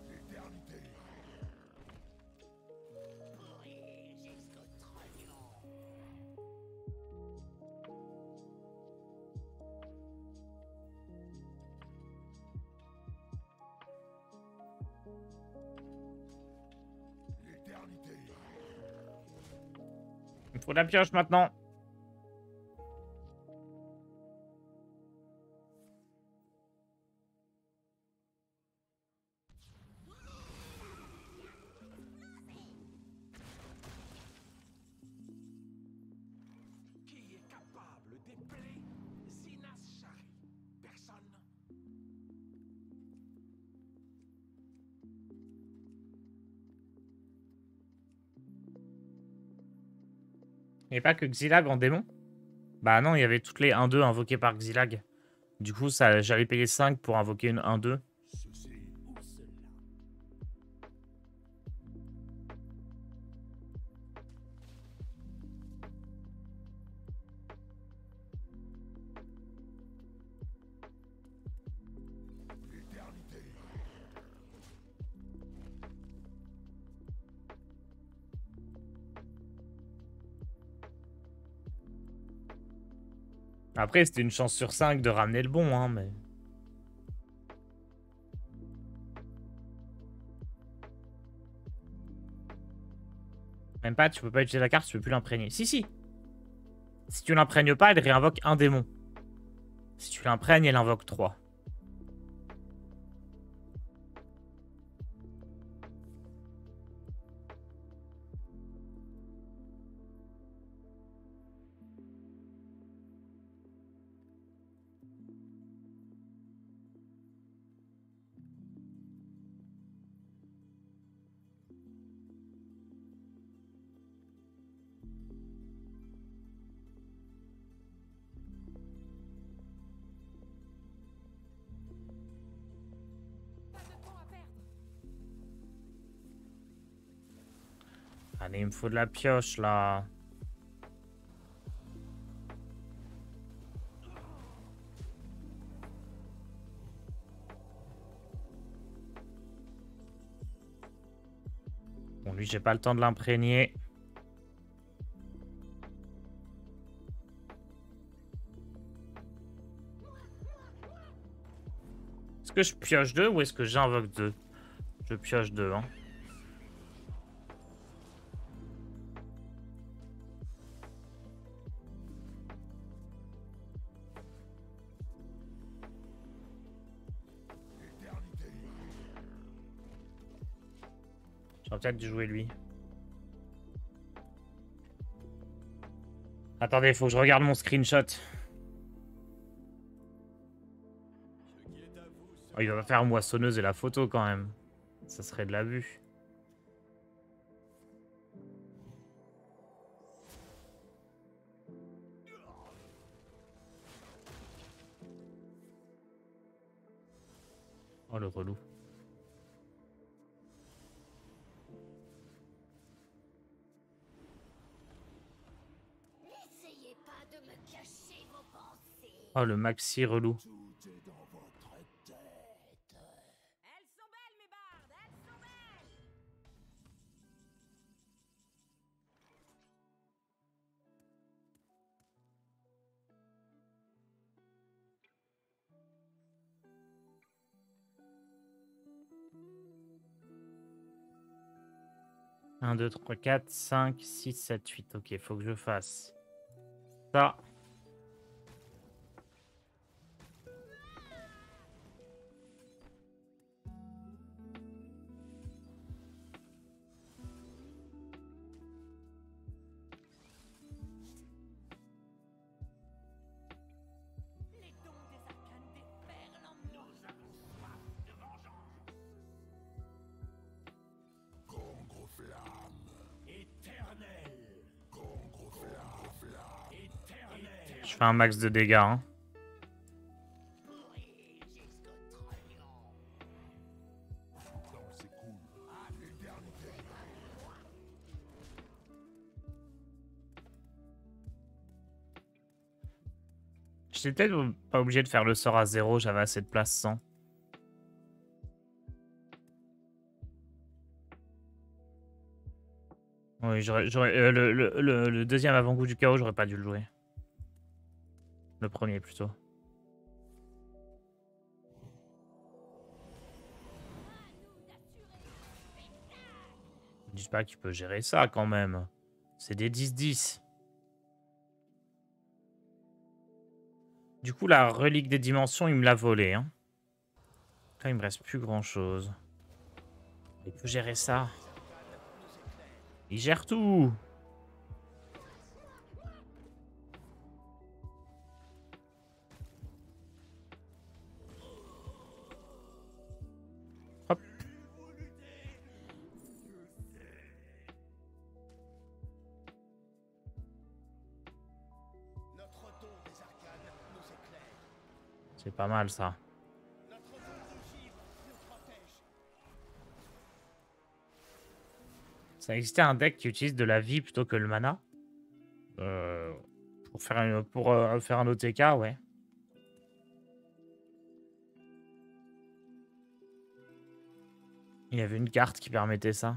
L'éternité. Pourrir jusqu'au trognon. L'éternité. Il me faut la pioche maintenant. Qui est capable d'épeler Zinas Shari? Personne. Il n'y avait pas que Xylag en démon? Bah non, il y avait toutes les 1-2 invoquées par Xylag. Du coup, ça, j'allais payer 5 pour invoquer une 1-2. Ceci. Où cela? L'éternité. Après, c'était une chance sur 5 de ramener le bon, hein, mais... Même pas, tu peux pas utiliser la carte, tu peux plus l'imprégner. Si, si. Si tu l'imprègnes pas, elle réinvoque un démon. Si tu l'imprègnes, elle invoque 3. Pas de temps à perdre. Allez, il me faut de la pioche, là. Bon, lui, j'ai pas le temps de l'imprégner. Est-ce que je pioche 2 ou est-ce que j'invoque 2? Je pioche 2, hein. J'aurais peut-être dû jouer lui. Attendez, faut que je regarde mon screenshot. Oh, il va faire moissonneuse et la photo quand même. Ça serait de l'abus. Oh le relou. N'essayez pas de me cacher vos pensées. Oh le maxi relou. Tout est dans votre tête. Elles sont belles, mes bardes, elles sont belles. Un, 2, 3, 4, 5, 6, 7, 8. Ok, faut que je fasse ça. Les dons des arcanes déferlent en moi. Congre-flamme. Éternel. Congre-flamme. Éternel. Je fais un max de dégâts. Hein. Dans ses coups. L'éternité. J'étais peut-être pas obligé de faire le sort à 0. J'avais assez de place sans. Oui, le deuxième avant-goût du chaos, j'aurais pas dû le jouer. Le premier plutôt. Je dis pas qu'il peut gérer ça quand même. C'est des 10-10. Du coup, la relique des dimensions, il me l'a volée. Hein. Là, il me reste plus grand chose. Il peut gérer ça. Il gère tout. Hop. Notre don des arcanes nous éclaire. C'est pas mal ça. Notre don d'ogive nous protège. Ça existait un deck qui utilise de la vie plutôt que le mana. Pour faire un OTK, ouais. Il y avait une carte qui permettait ça.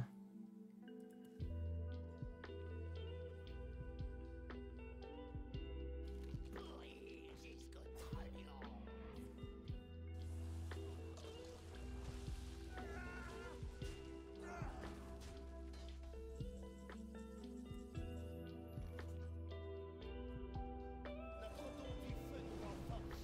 Notre don du feu nous renforce.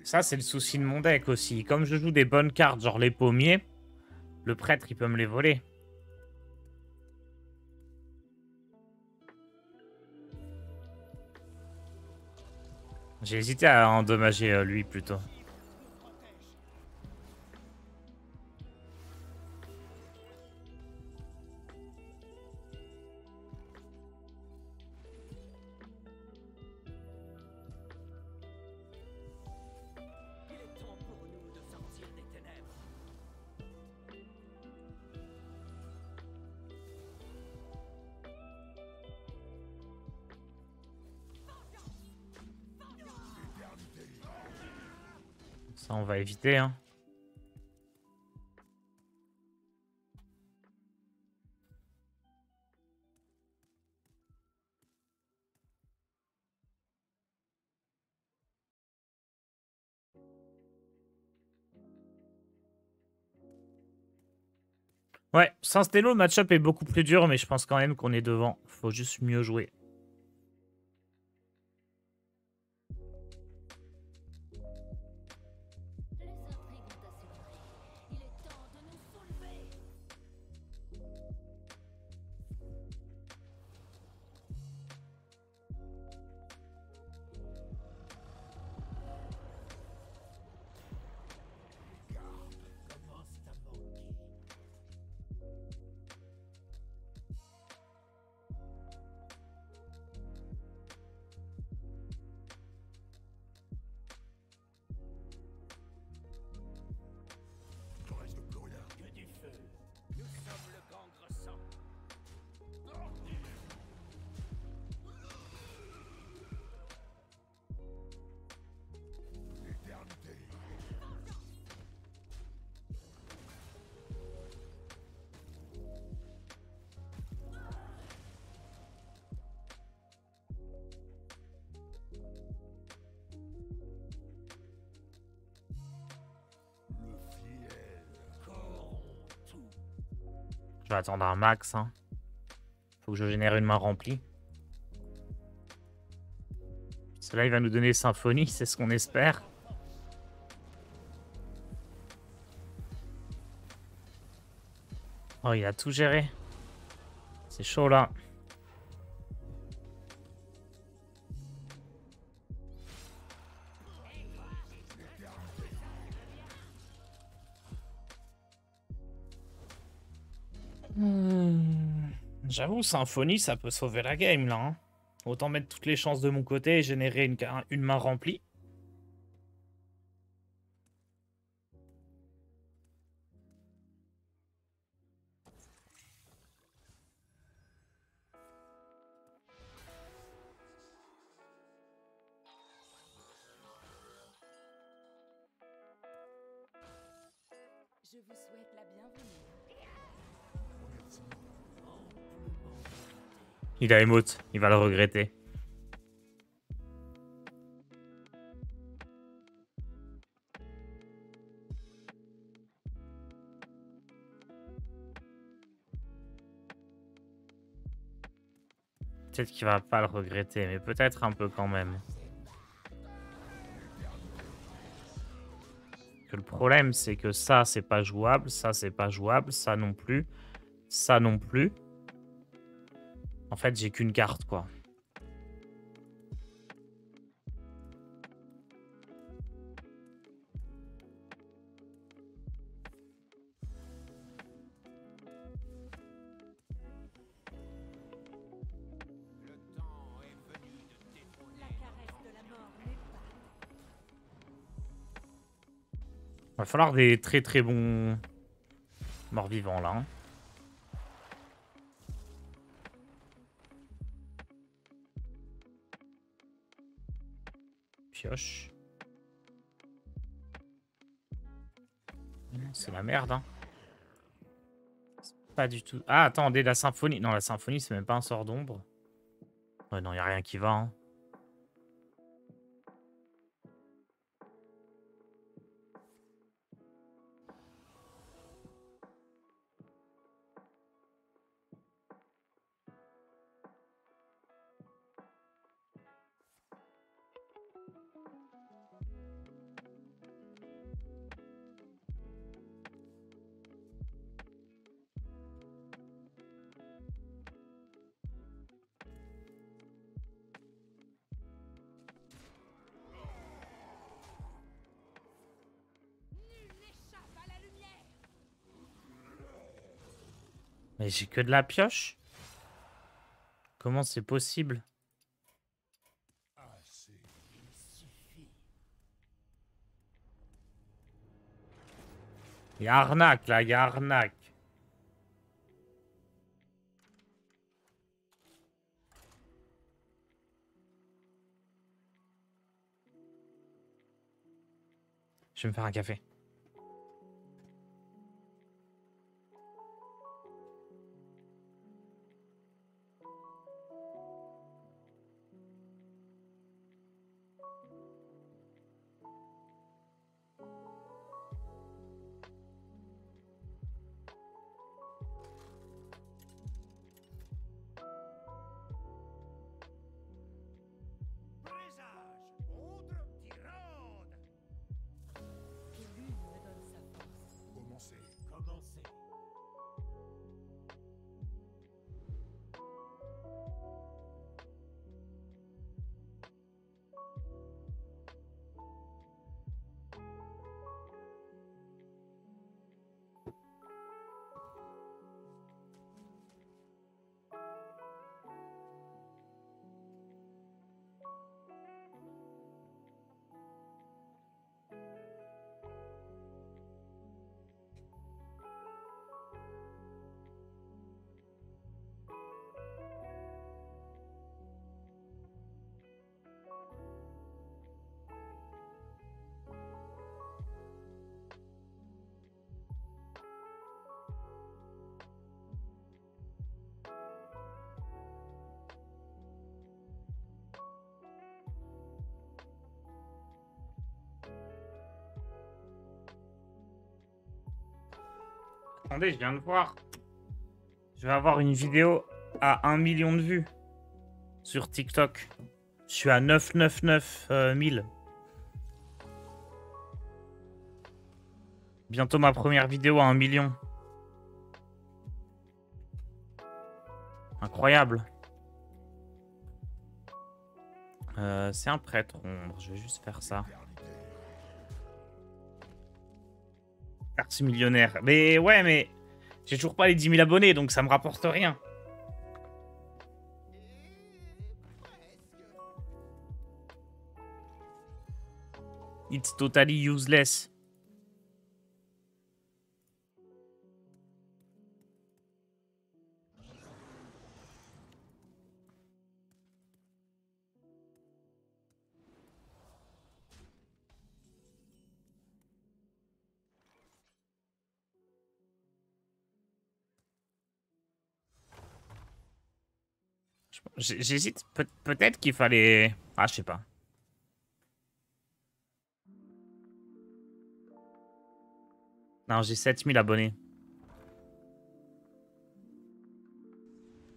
Ça, c'est le souci de mon deck aussi. Comme je joue des bonnes cartes, genre les pommiers, le prêtre, il peut me les voler. J'ai hésité à endommager lui plutôt. Nous protège. Il est temps pour nous de sortir des ténèbres. Ça, on va éviter, hein. Ouais, sans Stélo, le match-up est beaucoup plus dur, mais je pense quand même qu'on est devant. Faut juste mieux jouer. Les intrigues ont assez duré. Il est temps de nous soulever. Commence à manquer. Il ne reste plus rien. Que du feu. Nous sommes le gangre sang. L'éternité. Le fiel. Corrompt tout. Je vais attendre un max, hein. Faut que je génère une main remplie. Cela, il va nous donner Symphonie, c'est ce qu'on espère. Oh, il a tout géré. C'est chaud, là. J'avoue, Symphonie, ça peut sauver la game, là, hein. Autant mettre toutes les chances de mon côté et générer une main remplie. Je vous souhaite la bienvenue. Il a émote, il va le regretter. Peut-être qu'il va pas le regretter, mais peut-être un peu quand même. Que le problème, c'est que ça, c'est pas jouable, ça, c'est pas jouable, ça non plus, ça non plus. En fait, j'ai qu'une carte, quoi. Le temps est venu de détrôner. La caresse de la mort n'est pas. Va falloir des très très bons morts-vivants, là, hein. Pioche. C'est la merde, hein. C'est pas du tout... Ah, attendez, la symphonie... Non, la symphonie, c'est même pas un sort d'ombre. Ouais, non, y a rien qui va, hein. Nul n'échappe à la lumière. Mais j'ai que de la pioche. Comment c'est possible? Assez. Il y a arnaque, là, il y a arnaque. Je Je vais me faire un café. Présage, Audre, Tyrande. Que l'une me donne sa force. Commencez. Commencez. Attendez, je viens de voir. Je vais avoir une vidéo à 1 million de vues sur TikTok. Je suis à 999 000. Bientôt ma première vidéo à 1 million. Incroyable. C'est un prêtre ombre. Je vais juste faire ça. Archi millionnaire. Mais ouais, mais j'ai toujours pas les 10 000 abonnés, donc ça me rapporte rien. It's totally useless. J'hésite. Peut-être qu'il fallait... Ah, je sais pas. Non, j'ai 7000 abonnés.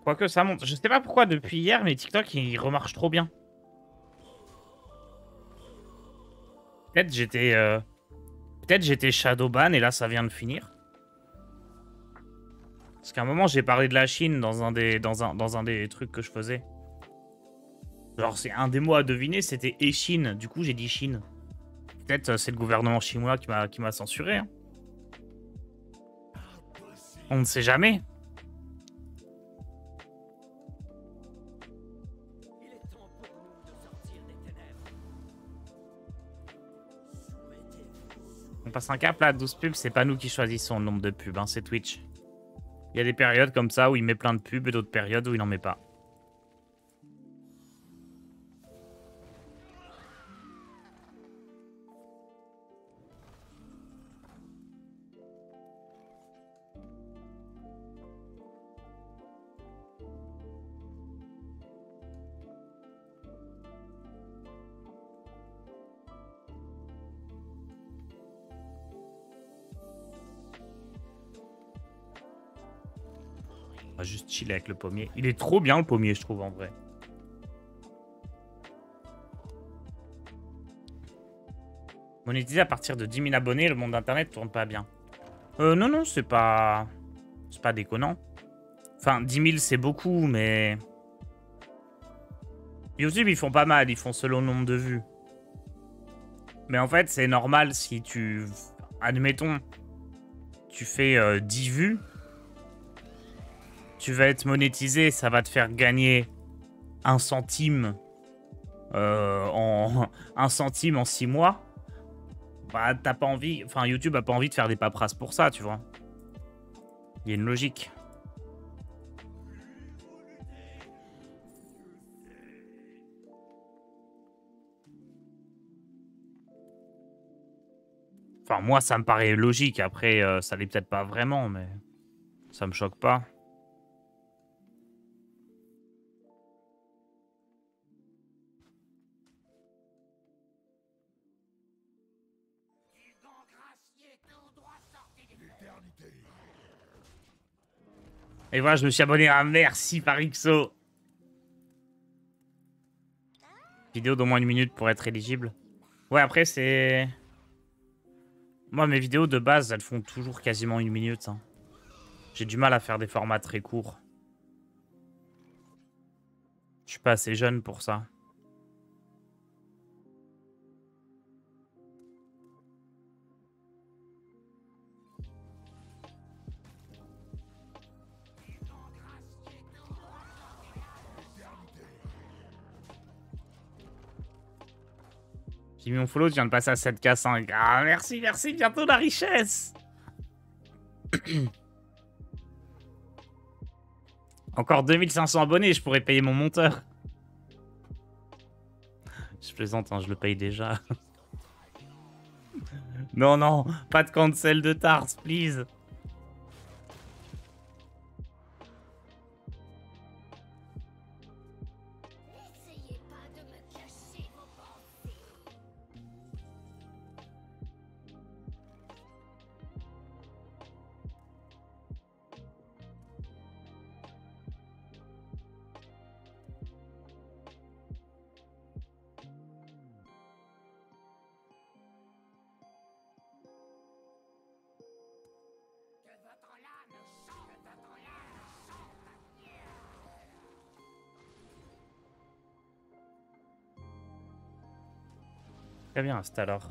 Quoique ça monte. Je sais pas pourquoi depuis hier, mais TikTok, il remarche trop bien. Peut-être j'étais Shadowban et là, ça vient de finir. Parce qu'à un moment, j'ai parlé de la Chine dans un des trucs que je faisais. Genre, c'est un des mots à deviner, c'était Chine. Du coup, j'ai dit Chine. Peut-être c'est le gouvernement chinois qui m'a censuré. Hein. On ne sait jamais. Il est temps pour nous de sortir des ténèbres. Soumettez-vous. On passe un cap là, 12 pubs, c'est pas nous qui choisissons le nombre de pubs, hein, c'est Twitch. Il y a des périodes comme ça où il met plein de pubs et d'autres périodes où il n'en met pas. On va juste chiller avec le pommier. Il est trop bien le pommier, je trouve, en vrai. Monétiser à partir de 10 000 abonnés, le monde internet tourne pas bien. Non, non, c'est pas déconnant. Enfin, 10 000, c'est beaucoup, mais... YouTube, ils font pas mal. Ils font selon le nombre de vues. Mais en fait, c'est normal si tu... Admettons, tu fais 10 vues. Tu vas être monétisé, ça va te faire gagner 1 centime en 1 centime en 6 mois. Bah, t'as pas envie... Enfin, YouTube a pas envie de faire des paperasses pour ça, tu vois. Il y a une logique. Enfin, moi, ça me paraît logique. Après, ça l'est peut-être pas vraiment, mais ça me choque pas. Et voilà, je me suis abonné à merci par XO. Vidéo d'au moins 1 minute pour être éligible. Ouais, après, c'est... Moi, mes vidéos de base, elles font toujours quasiment 1 minute. Hein. J'ai du mal à faire des formats très courts. Je suis pas assez jeune pour ça. J'ai mis mon follow, je viens de passer à 7K5. Ah, merci, merci, bientôt la richesse. Encore 2500 abonnés, je pourrais payer mon monteur. Je plaisante, hein, je le paye déjà. Non, non, pas de cancel de Tars, please. N'essayez pas de me cacher vos pensées. Très bien, c'est alors.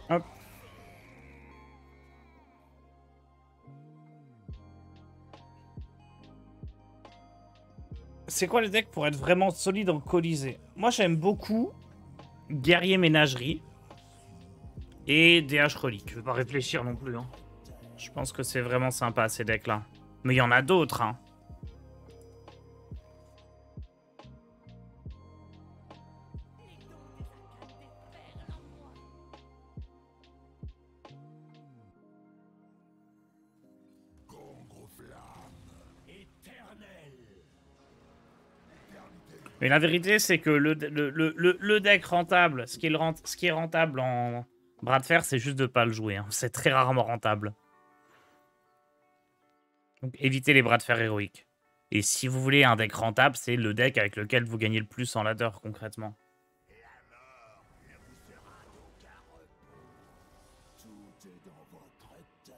Hop. C'est quoi le deck pour être vraiment solide en Colisée? Moi, j'aime beaucoup Guerrier Ménagerie et DH Relique. Je vais pas réfléchir non plus. Hein. Je pense que c'est vraiment sympa ces decks-là. Mais il y en a d'autres. Hein. Mais la vérité, c'est que le deck rentable, ce qui est rentable en bras de fer, c'est juste de pas le jouer. Hein. C'est très rarement rentable. Donc évitez les bras de fer héroïques. Et si vous voulez un deck rentable, c'est le deck avec lequel vous gagnez le plus en ladder, concrètement. Tout est dans votre tête.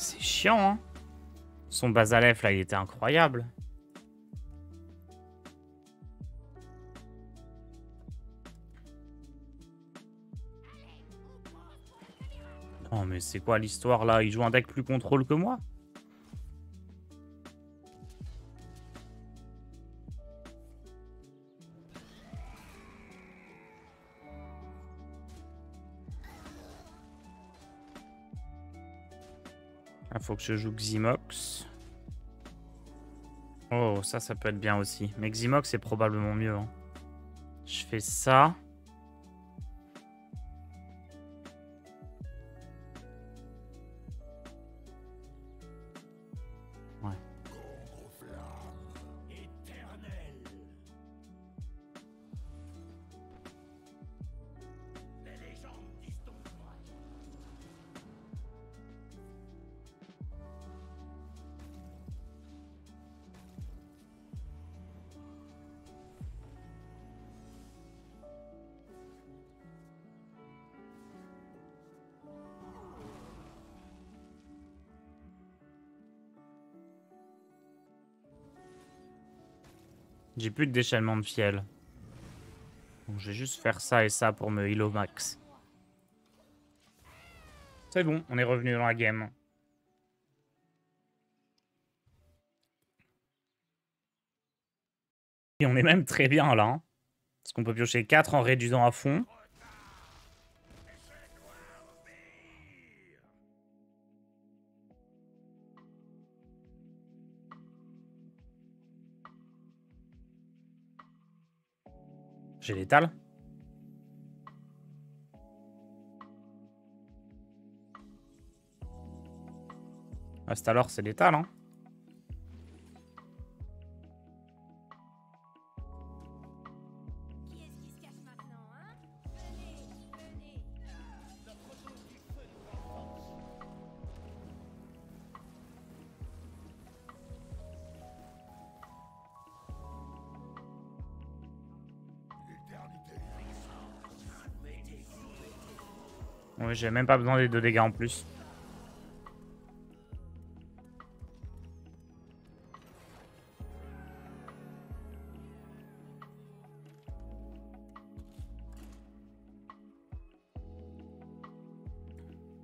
C'est chiant, hein. Son Bazalef, là, il était incroyable. Non, mais c'est quoi l'histoire, là? Il joue un deck plus contrôle que moi? Ah, faut que je joue Ximox. Oh, ça peut être bien aussi. Mais Ximox, c'est probablement mieux. Hein. Je fais ça. Ouais. J'ai plus de déchaînement de fiel. Donc je vais juste faire ça et ça pour me heal au max. C'est bon, on est revenu dans la game. Et on est même très bien là. Hein, parce qu'on peut piocher 4 en réduisant à fond. J'ai l'étal. Ah, c'est alors, c'est l'étal, hein. Qui est-ce qui se cache maintenant, hein? Venez, venez. Notre don du feu nous renforce. L'éternité. Oui, j'ai même pas besoin des 2 dégâts en plus.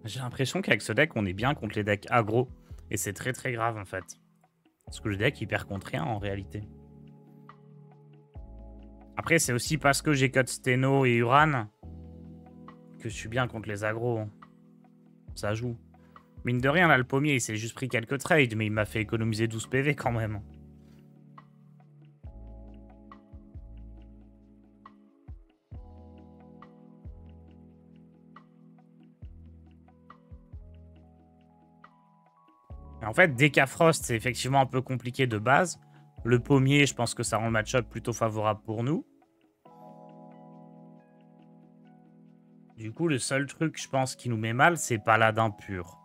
J'ai l'impression qu'avec ce deck, on est bien contre les decks aggro. Et c'est très très grave en fait. Parce que le deck, il perd contre rien en réalité. Après, c'est aussi parce que j'ai cut Steno et Uran que je suis bien contre les aggros. Hein. Ça joue. Mine de rien, là, le pommier, il s'est juste pris quelques trades, mais il m'a fait économiser 12 PV quand même. En fait, Decafrost, c'est effectivement un peu compliqué de base. Le pommier, je pense que ça rend le match-up plutôt favorable pour nous. Du coup, le seul truc, je pense, qui nous met mal, c'est Paladin pur.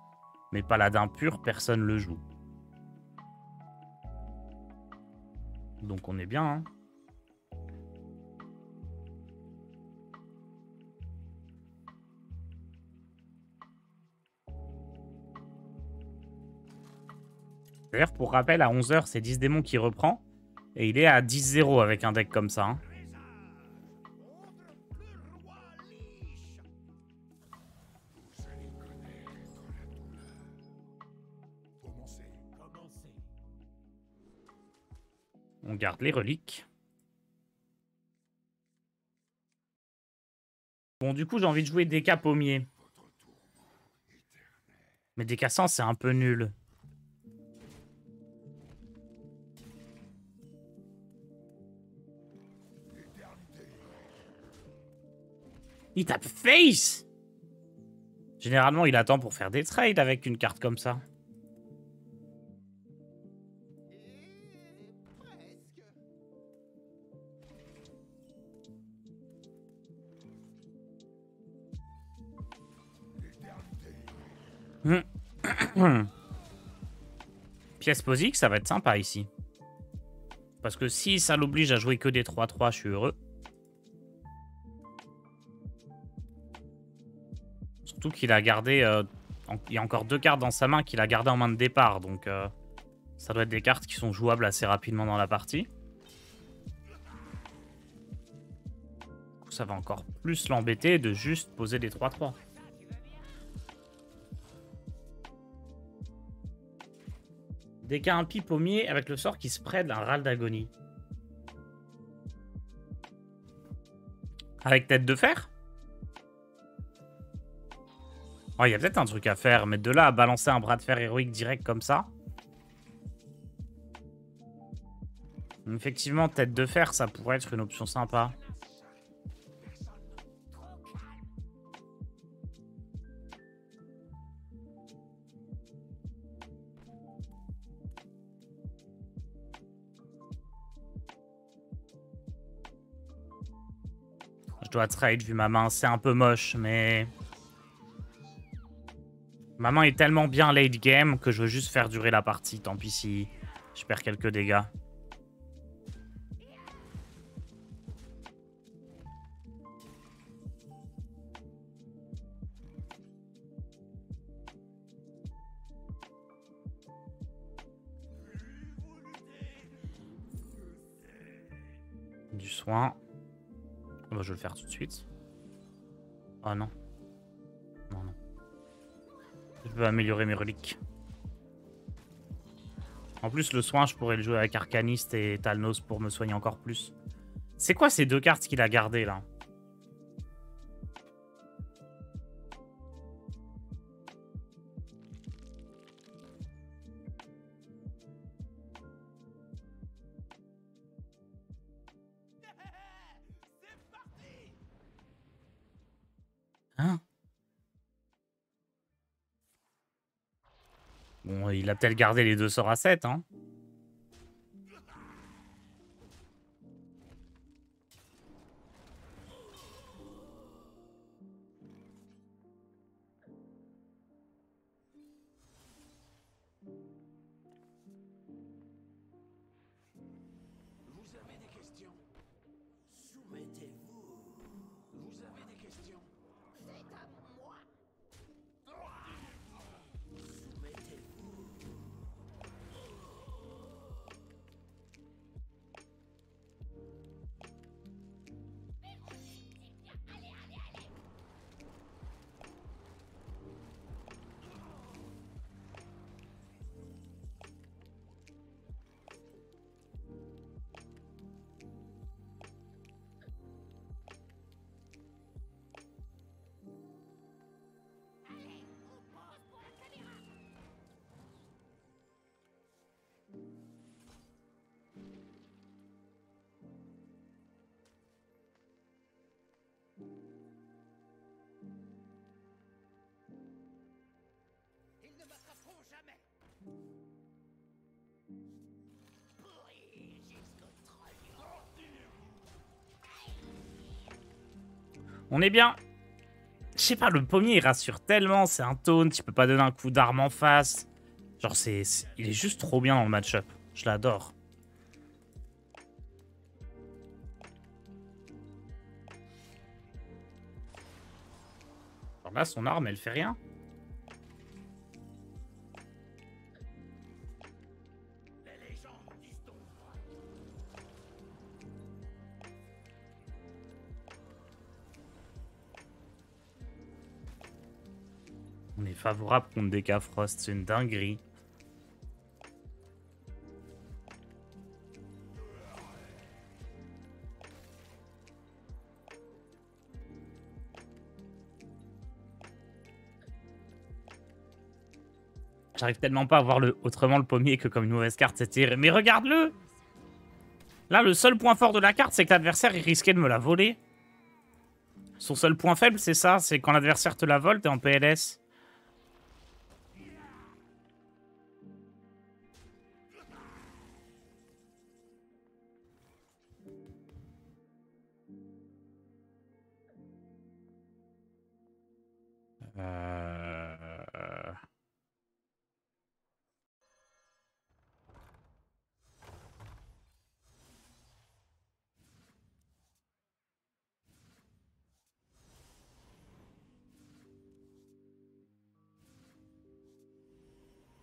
Mais Paladin pur, personne le joue. Donc on est bien, hein. D'ailleurs, pour rappel, à 11 h, c'est 10 démons qui reprend. Et il est à 10-0 avec un deck comme ça. Hein. On garde les reliques. Bon, du coup, j'ai envie de jouer DK pommier. Mais DK 100, c'est un peu nul. Il tape face. Généralement, il attend pour faire des trades avec une carte comme ça. Pièce posique, ça va être sympa ici. Parce que si ça l'oblige à jouer que des 3-3, je suis heureux. Surtout qu'il a gardé... il y a encore 2 cartes dans sa main qu'il a gardé en main de départ. Donc ça doit être des cartes qui sont jouables assez rapidement dans la partie. Du coup, ça va encore plus l'embêter de juste poser des 3-3. Dès qu'il y a un pipe pommier avec le sort qui spread un râle d'agonie. Avec tête de fer? Oh, il y a peut-être un truc à faire, mais de là à balancer un bras de fer héroïque direct comme ça. Effectivement, tête de fer, ça pourrait être une option sympa. Je dois trade vu ma main, c'est un peu moche, mais... Ma main est tellement bien late game que je veux juste faire durer la partie. Tant pis si je perds quelques dégâts. Du soin. Oh, bah, je vais le faire tout de suite. Oh non. Non, non. Je veux améliorer mes reliques. En plus, le soin, je pourrais le jouer avec Arcaniste et Talnos pour me soigner encore plus. C'est quoi ces deux cartes qu'il a gardées, là? Hein? Bon, il a peut-être gardé les deux sorts à 7, hein? Vous avez des questions? Soumettez-vous. Vous avez des questions? C'est à moi. Soumettez-vous. Ils ne m'attraperont jamais. Pourri jusqu'au trognon. On est bien. Je sais pas, le pommier, il rassure tellement. C'est un taunt, tu peux pas donner un coup d'arme en face. Genre, il est juste trop bien dans le match-up. Je l'adore. Alors là, son arme, elle fait rien. Les légendes disent donc. On est favorable contre des Frost, c'est une dinguerie. J'arrive tellement pas à voir autrement le pommier que comme une mauvaise carte, c'est terrible. Mais regarde-le! Là, le seul point fort de la carte, c'est que l'adversaire, il risquait de me la voler. Son seul point faible, c'est ça, c'est quand l'adversaire te la vole, t'es en PLS.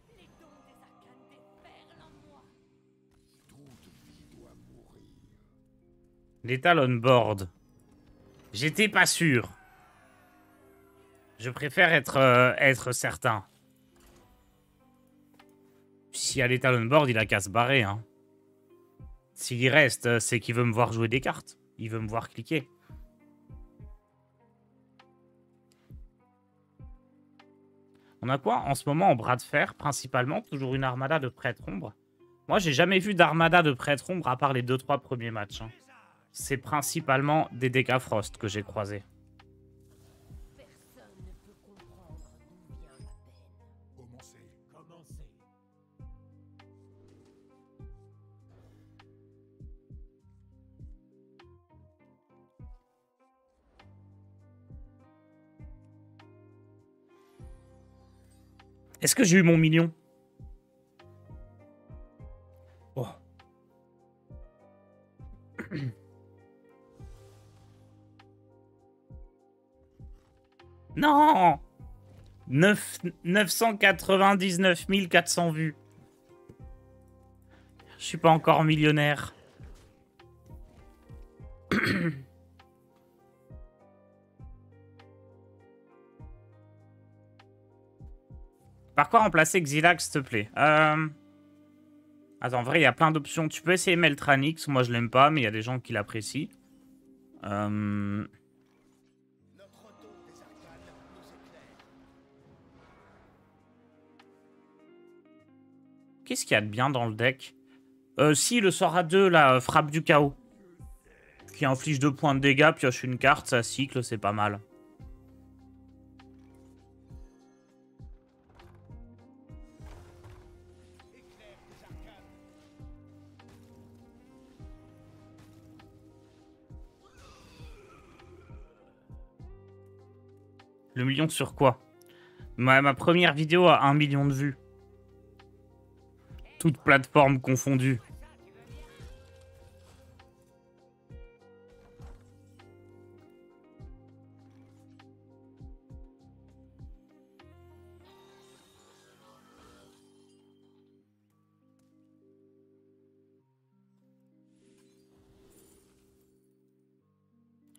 Les dons des arcanes déferlent en moi. Toute vie doit mourir. L'étal on board. J'étais pas sûr. Je préfère être certain. Si à l'étal on board, il a qu'à se barrer. Hein. S'il y reste, c'est qu'il veut me voir jouer des cartes. Il veut me voir cliquer. On a quoi en ce moment en bras de fer? Principalement, toujours une armada de prêtre ombre. Moi, j'ai jamais vu d'armada de prêtre ombre à part les 2-3 premiers matchs. Hein. C'est principalement des dégâts Frost que j'ai croisés. Personne ne peut comprendre d'où vient la peine. Commencez. Commencez. Est-ce que j'ai eu mon million? Oh. Non 999 400 vues. Je suis pas encore millionnaire. Par quoi remplacer Xilax, s'il te plaît? Attends, en vrai, il y a plein d'options. Tu peux essayer Meltranix. Moi, je l'aime pas, mais il y a des gens qui l'apprécient. Qu'est-ce qu'il y a de bien dans le deck? Si, le sort à 2, là, frappe du chaos. Qui inflige 2 points de dégâts, pioche une carte, ça cycle, c'est pas mal. Le million sur quoi? Ma première vidéo a 1 million de vues. Toutes plateformes confondues.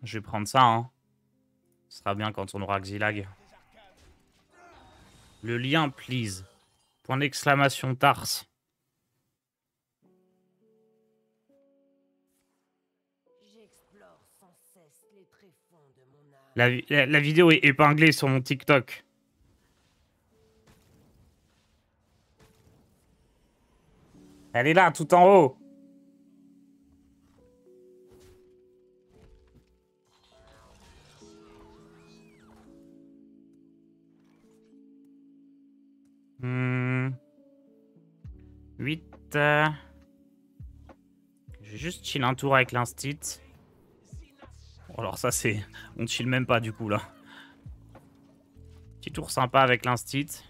Je vais prendre ça, hein. Ce sera bien quand on aura Xilag. Le lien, please. Point d'exclamation Tars. J'explore sans cesse les tréfonds de mon âme. La vidéo est épinglée sur mon TikTok. Elle est là, tout en haut. Hmm. 8. Je vais juste chill un tour avec l'instit. Bon, alors ça c'est... On chill même pas du coup là. Petit tour sympa avec l'instit.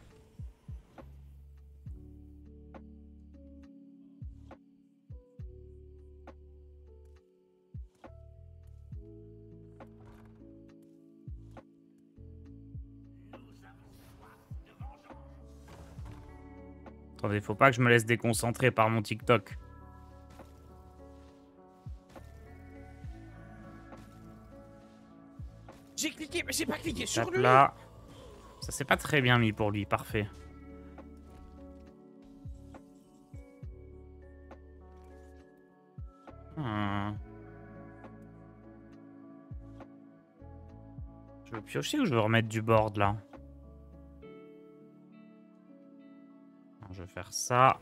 Attendez, faut pas que je me laisse déconcentrer par mon TikTok. J'ai cliqué, mais j'ai pas cliqué sur Tape lui. là. Ça s'est pas très bien mis pour lui, parfait. Je veux piocher ou je veux remettre du board là? Je vais faire ça.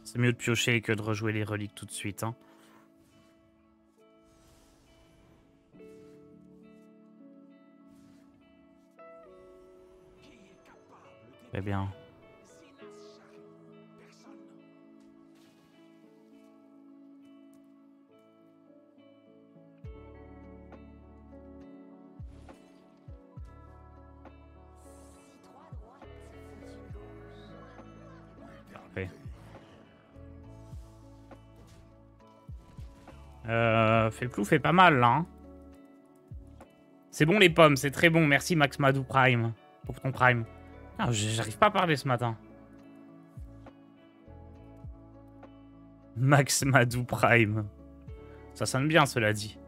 C'est mieux de piocher que de rejouer les reliques tout de suite, hein. Très bien. Parfait. Felplouf fait pas mal là. Hein. C'est bon les pommes, c'est très bon. Merci Max Madou Prime pour ton Prime. Ah, j'arrive pas à parler ce matin. Max Madou Prime. Ça sonne bien cela dit.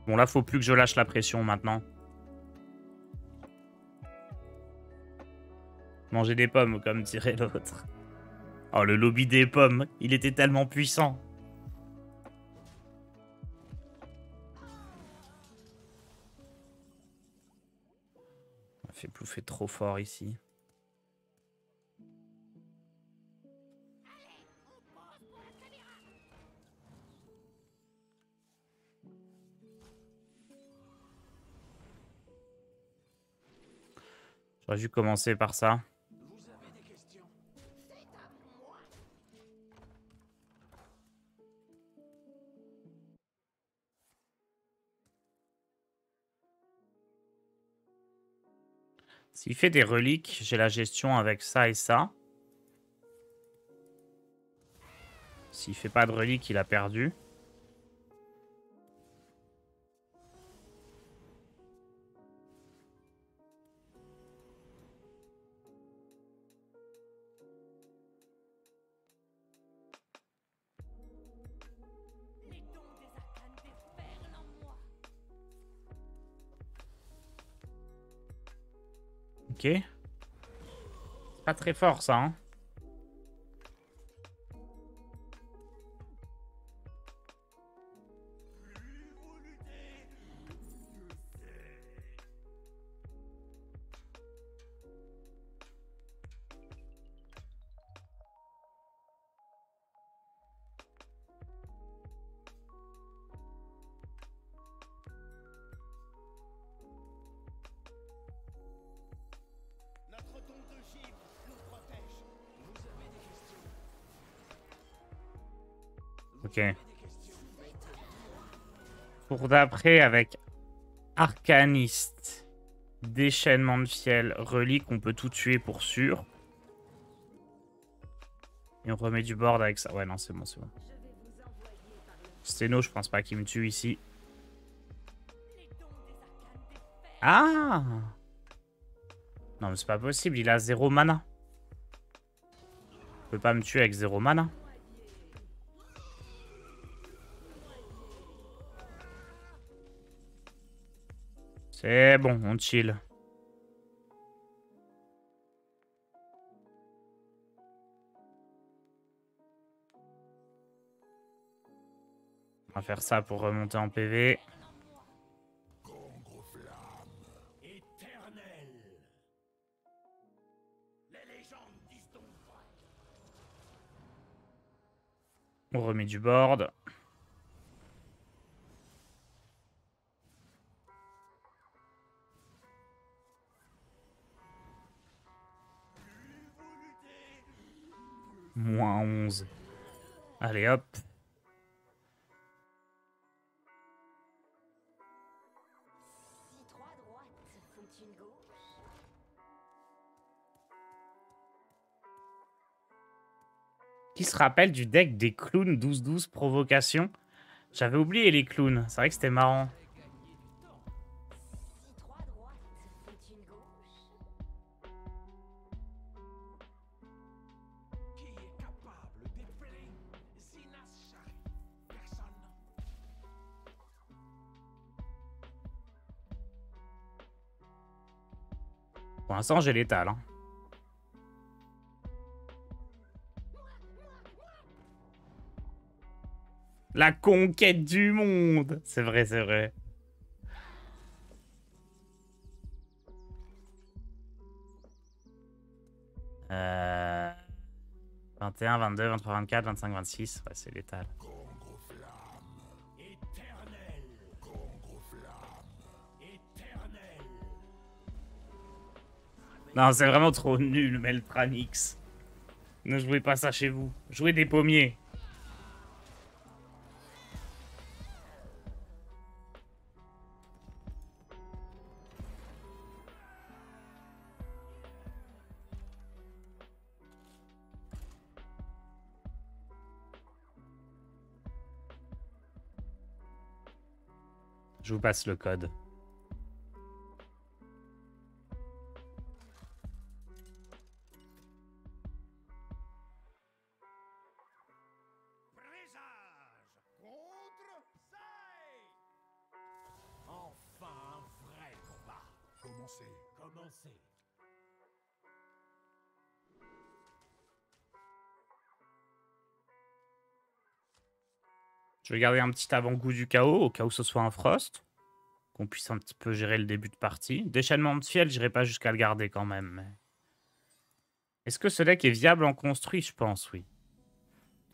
Bon là faut plus que je lâche la pression maintenant. Manger des pommes comme dirait l'autre. Oh le lobby des pommes, il était tellement puissant. On fait plouffer trop fort ici. J'aurais dû commencer par ça. Vous avez des questions? S'il fait des reliques, j'ai la gestion avec ça et ça. S'il fait pas de reliques, il a perdu. Ok. C'est pas très fort ça, hein. Notre don de givre nous protège. Vous avez des questions? Ok. Pour d'après, avec Arcaniste, déchaînement de fiel, relique, on peut tout tuer pour sûr. Et on remet du board avec ça. Ouais, non, c'est bon, c'est bon. Sténo, je pense pas qu'il me tue ici. Ah! Non, mais c'est pas possible, il a 0 mana. Il peut pas me tuer avec 0 mana. C'est bon, on chill. On va faire ça pour remonter en PV. Éternel. Les légendes disent donc vrai. On remet du board. Moins 11. Allez hop. Si 3 droites font une gauche. Qui se rappelle du deck des clowns 12-12 provocation? J'avais oublié les clowns. C'est vrai que c'était marrant. Si 3 droites font une gauche. Qui est capable d'épeler Zinas Shari? Personne. Pour l'instant, j'ai l'étal. Hein. La conquête du monde. C'est vrai, c'est vrai. Euh... 21, 22, 23, 24, 25, 26. Ouais, c'est létal. Éternel. Éternel. Non, c'est vraiment trop nul, Meltranix. Ne jouez pas ça chez vous. Jouez des pommiers. Je vous passe le code. Présage contre Sai. Enfin un vrai combat. Commencez. Je vais garder un petit avant-goût du chaos, au cas où ce soit un frost. Qu'on puisse un petit peu gérer le début de partie. Déchaînement de fiel, j'irai pas jusqu'à le garder quand même. Mais... Est-ce que ce deck est viable en construit? Je pense, oui.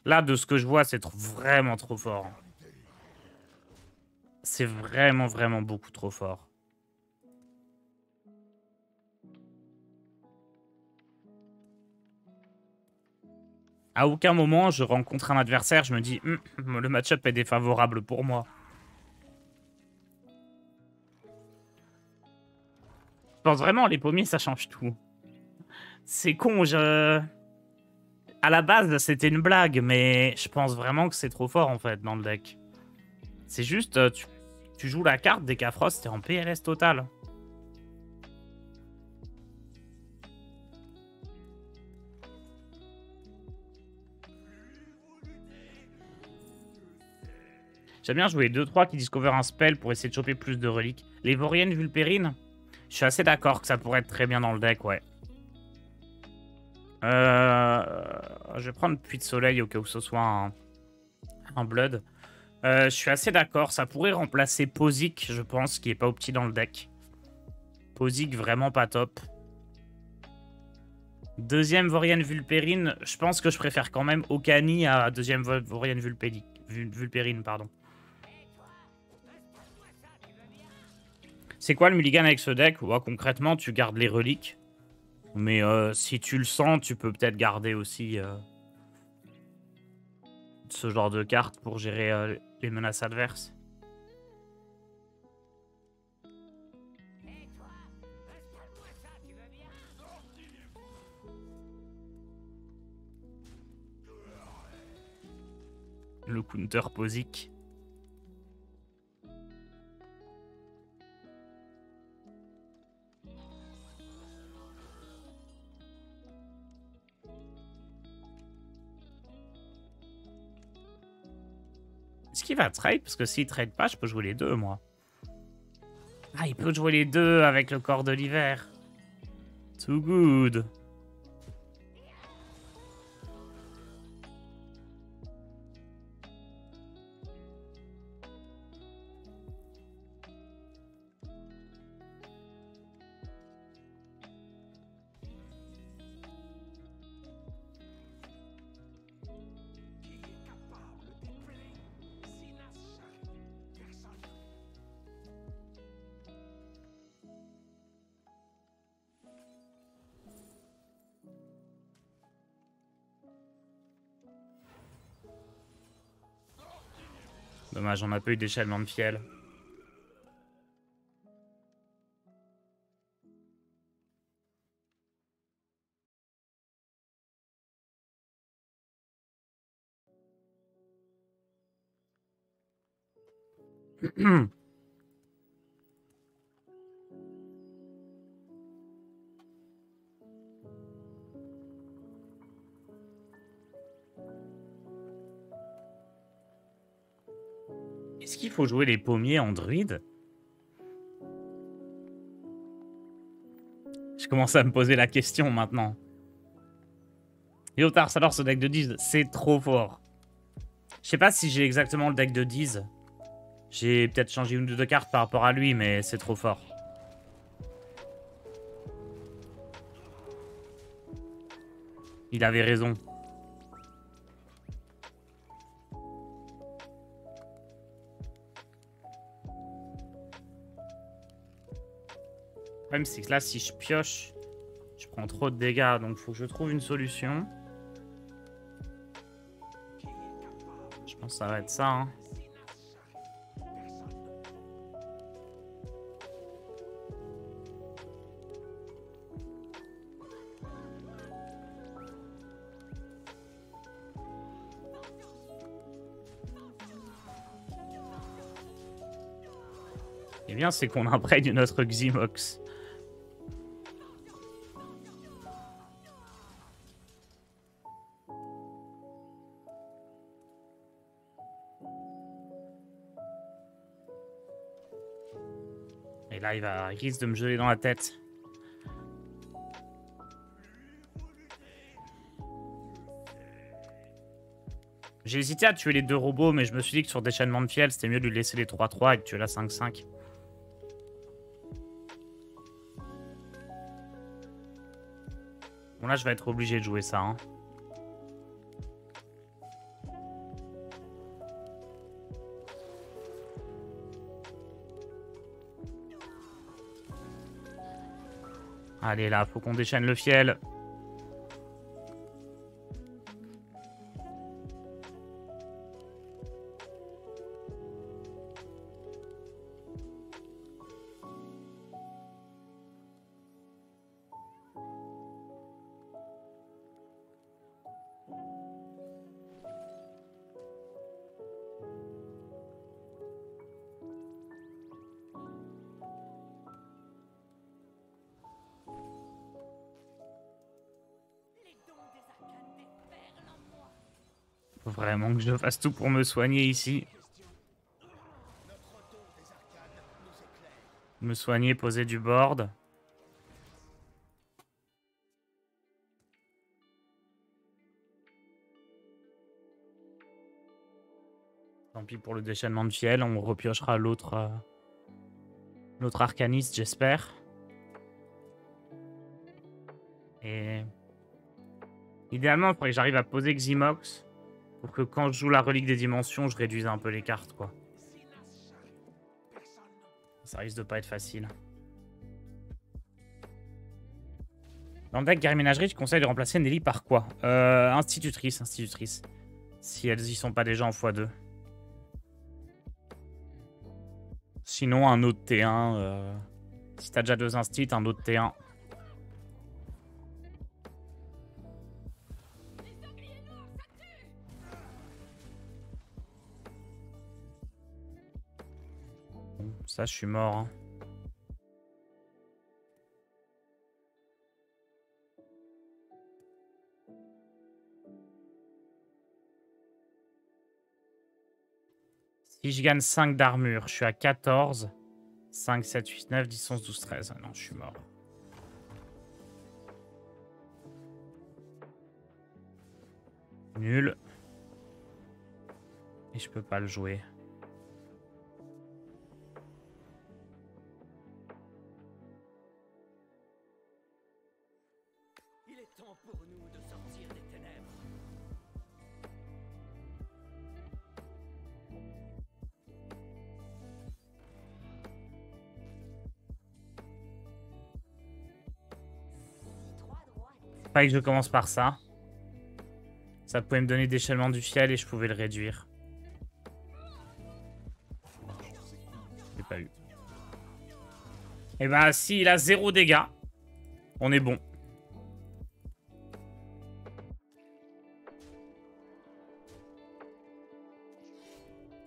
Là, de ce que je vois, c'est vraiment trop fort. C'est vraiment, vraiment beaucoup trop fort. À aucun moment, je rencontre un adversaire, je me dis le match-up est défavorable pour moi. Je pense vraiment, les pommiers, ça change tout. C'est con, à la base, c'était une blague, mais je pense vraiment que c'est trop fort, en fait, dans le deck. C'est juste, tu joues la carte, dès qu'à Frost, t'es en PLS total. J'aime bien jouer 2-3 qui discover un spell pour essayer de choper plus de reliques. Les Voriennes Vulpérines, Je suis assez d'accord que ça pourrait être très bien dans le deck, ouais. Je vais prendre Puits de Soleil au cas où ce soit un Blood. Je suis assez d'accord, ça pourrait remplacer Posic, je pense, qui est pas opti dans le deck. Posic, vraiment pas top. Deuxième Vorian Vulpérine, je pense que je préfère quand même Okani à deuxième Vorian Vulpérine, pardon. C'est quoi le mulligan avec ce deck? Ouais, concrètement, tu gardes les reliques. Mais si tu le sens, tu peux peut-être garder aussi ce genre de carte pour gérer les menaces adverses. Le counter Posic. Est-ce qu'il va trade? Parce que s'il trade pas, je peux jouer les deux, moi. Ah, il peut jouer les deux avec le corps de l'hiver. Too good. Dommage, on n'a pas eu d'échalement de fiel. Est-ce qu'il faut jouer les pommiers en druide? Je commence à me poser la question maintenant. Lyotard, alors ce deck de 10, c'est trop fort. Je sais pas si j'ai exactement le deck de 10. J'ai peut-être changé une ou deux cartes par rapport à lui, mais c'est trop fort. Il avait raison. Le problème, c'est que là, si je pioche, je prends trop de dégâts. Donc, il faut que je trouve une solution. Je pense que ça va être ça. Hein. Et bien, c'est qu'on imprègne notre Xymox. Et là, il risque de me geler dans la tête. J'ai hésité à tuer les deux robots, mais je me suis dit que sur déchaînement de fiel, c'était mieux de lui laisser les 3-3 et de tuer la 5-5. Bon, là, je vais être obligé de jouer ça. Hein. Allez, là, faut qu'on déchaîne le fiel. Faut vraiment que je fasse tout pour me soigner ici. Me soigner, poser du board. Tant pis pour le déchaînement de fiel, on repiochera l'autre l'autre arcaniste, j'espère. Et idéalement, il faudrait que j'arrive à poser Ximox pour que quand je joue la relique des dimensions, je réduise un peu les cartes, quoi. Ça risque de pas être facile. Dans le deck guerrier ménagerie, je conseille de remplacer Nelly par quoi? Institutrice. Si elles y sont pas déjà en x2. Sinon, un autre T1. Si t'as déjà 2 instits, un autre T1. Bon, ça, je suis mort. Hein. Si je gagne 5 d'armure, je suis à 14. 5, 7, 8, 9, 10, 11, 12, 13. Non, je suis mort. Nul. Et je peux pas le jouer. Il est temps pour nous de sortir des ténèbres. Fallait que je commence par ça. Ça pouvait me donner déchaînement du fiel et je pouvais le réduire. J'ai pas eu. Et bah si il a 0 dégâts, on est bon.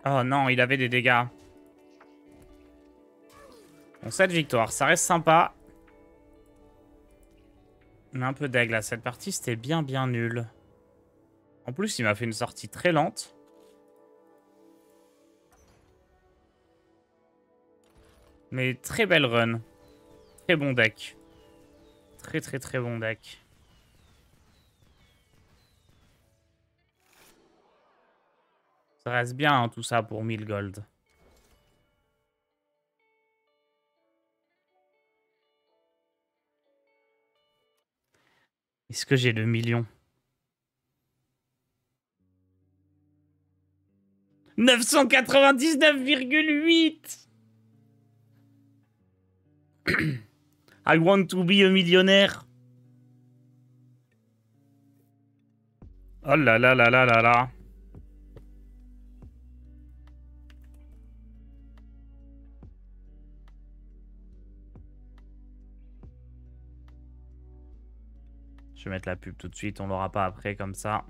Oh non, il avait des dégâts. Bon, cette victoire, ça reste sympa. Mais un peu d'aigle là. Cette partie, c'était bien nul. En plus, il m'a fait une sortie très lente. Mais très belle run. Très bon deck. Très bon deck. Ça reste bien hein, tout ça pour 1000 gold. Est-ce que j'ai le million? 999,8. I want to be a millionnaire. Oh là là là là là là. Je vais mettre la pub tout de suite, on l'aura pas après comme ça.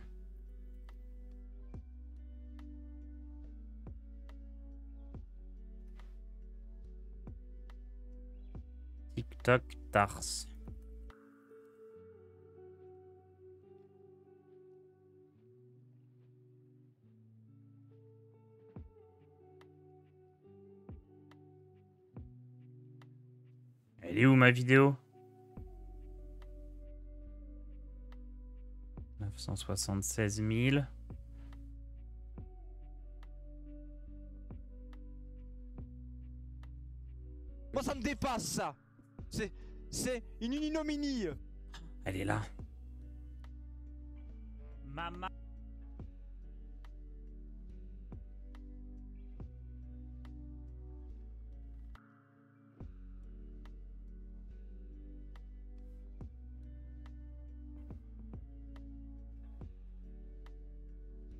TikTok Tars. Elle est où ma vidéo? 976 000. Moi ça me dépasse ça. C'est une ignominie. Elle est là. Maman.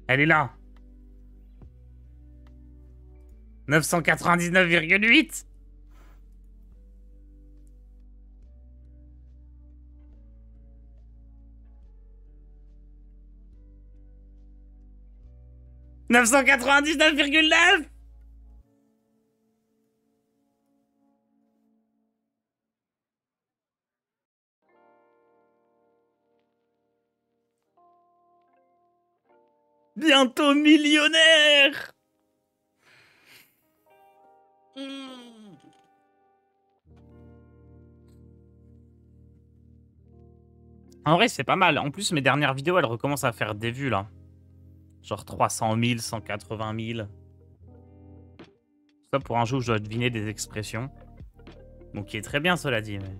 Elle est là. 999,8. « 999,9 » Bientôt millionnaire. En vrai, c'est pas mal. En plus, mes dernières vidéos, elles recommencent à faire des vues, là. Genre 300 000, 180 000. Pas pour un jeu où je dois deviner des expressions. Donc qui est très bien, cela dit. Mais...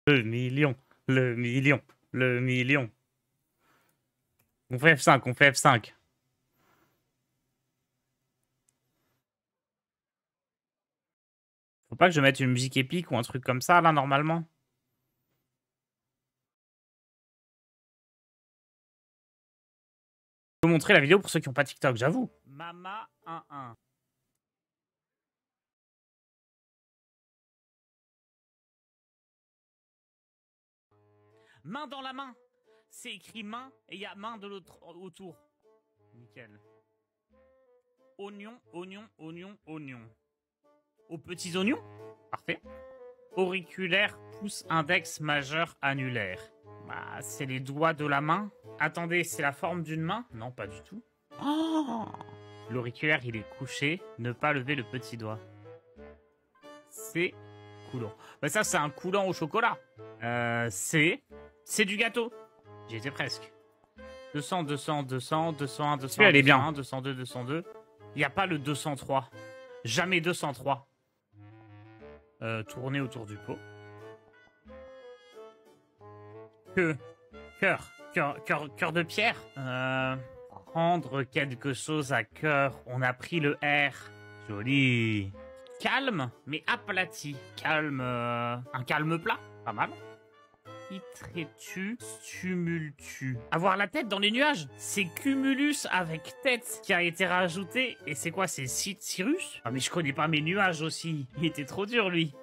Le million, le million, le million. On fait F5, on fait F5. Faut pas que je mette une musique épique ou un truc comme ça, là, normalement. Je peux montrer la vidéo pour ceux qui n'ont pas TikTok, j'avoue. Mama 11. Main dans la main. C'est écrit main et il y a main de l'autre autour. Nickel. Oignon, oignon, oignon, oignon. Aux petits oignons. Parfait. Auriculaire, pouce, index, majeur, annulaire. Bah, c'est les doigts de la main. Attendez, c'est la forme d'une main? Non, pas du tout. Oh, l'auriculaire, il est couché. Ne pas lever le petit doigt. C'est coulant. Bah ça, c'est un coulant au chocolat. C'est du gâteau. J'y étais presque. 200, 200, 200, 201, 201, elle est bien. 202, 202. Il n'y a pas le 203. Jamais 203. Tourner autour du pot. Cœur de pierre. Prendre quelque chose à cœur. On a pris le R. Joli. Calme, mais aplati. Calme. Un calme plat. Pas mal. Titretu, stumultu. Avoir la tête dans les nuages. C'est Cumulus avec tête qui a été rajouté. Et c'est quoi? C'est Cyrus? Ah mais je connais pas mes nuages aussi. Il était trop dur lui.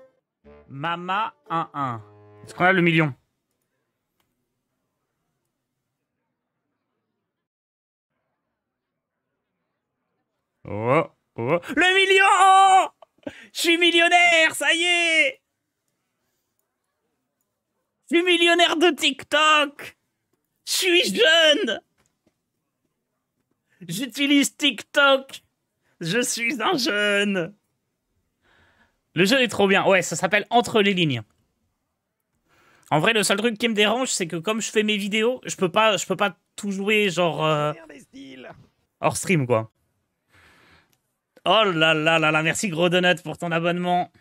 Mama 11. Est-ce qu'on a le million? Oh, oh. Le million! Je suis millionnaire, ça y est! Je suis millionnaire de TikTok! Je suis jeune! J'utilise TikTok! Je suis un jeune! Le jeu est trop bien. Ouais, ça s'appelle Entre les lignes. En vrai, le seul truc qui me dérange, c'est que comme je fais mes vidéos, je peux pas tout jouer genre hors stream, quoi. Oh là là là là, merci Gros Donut pour ton abonnement.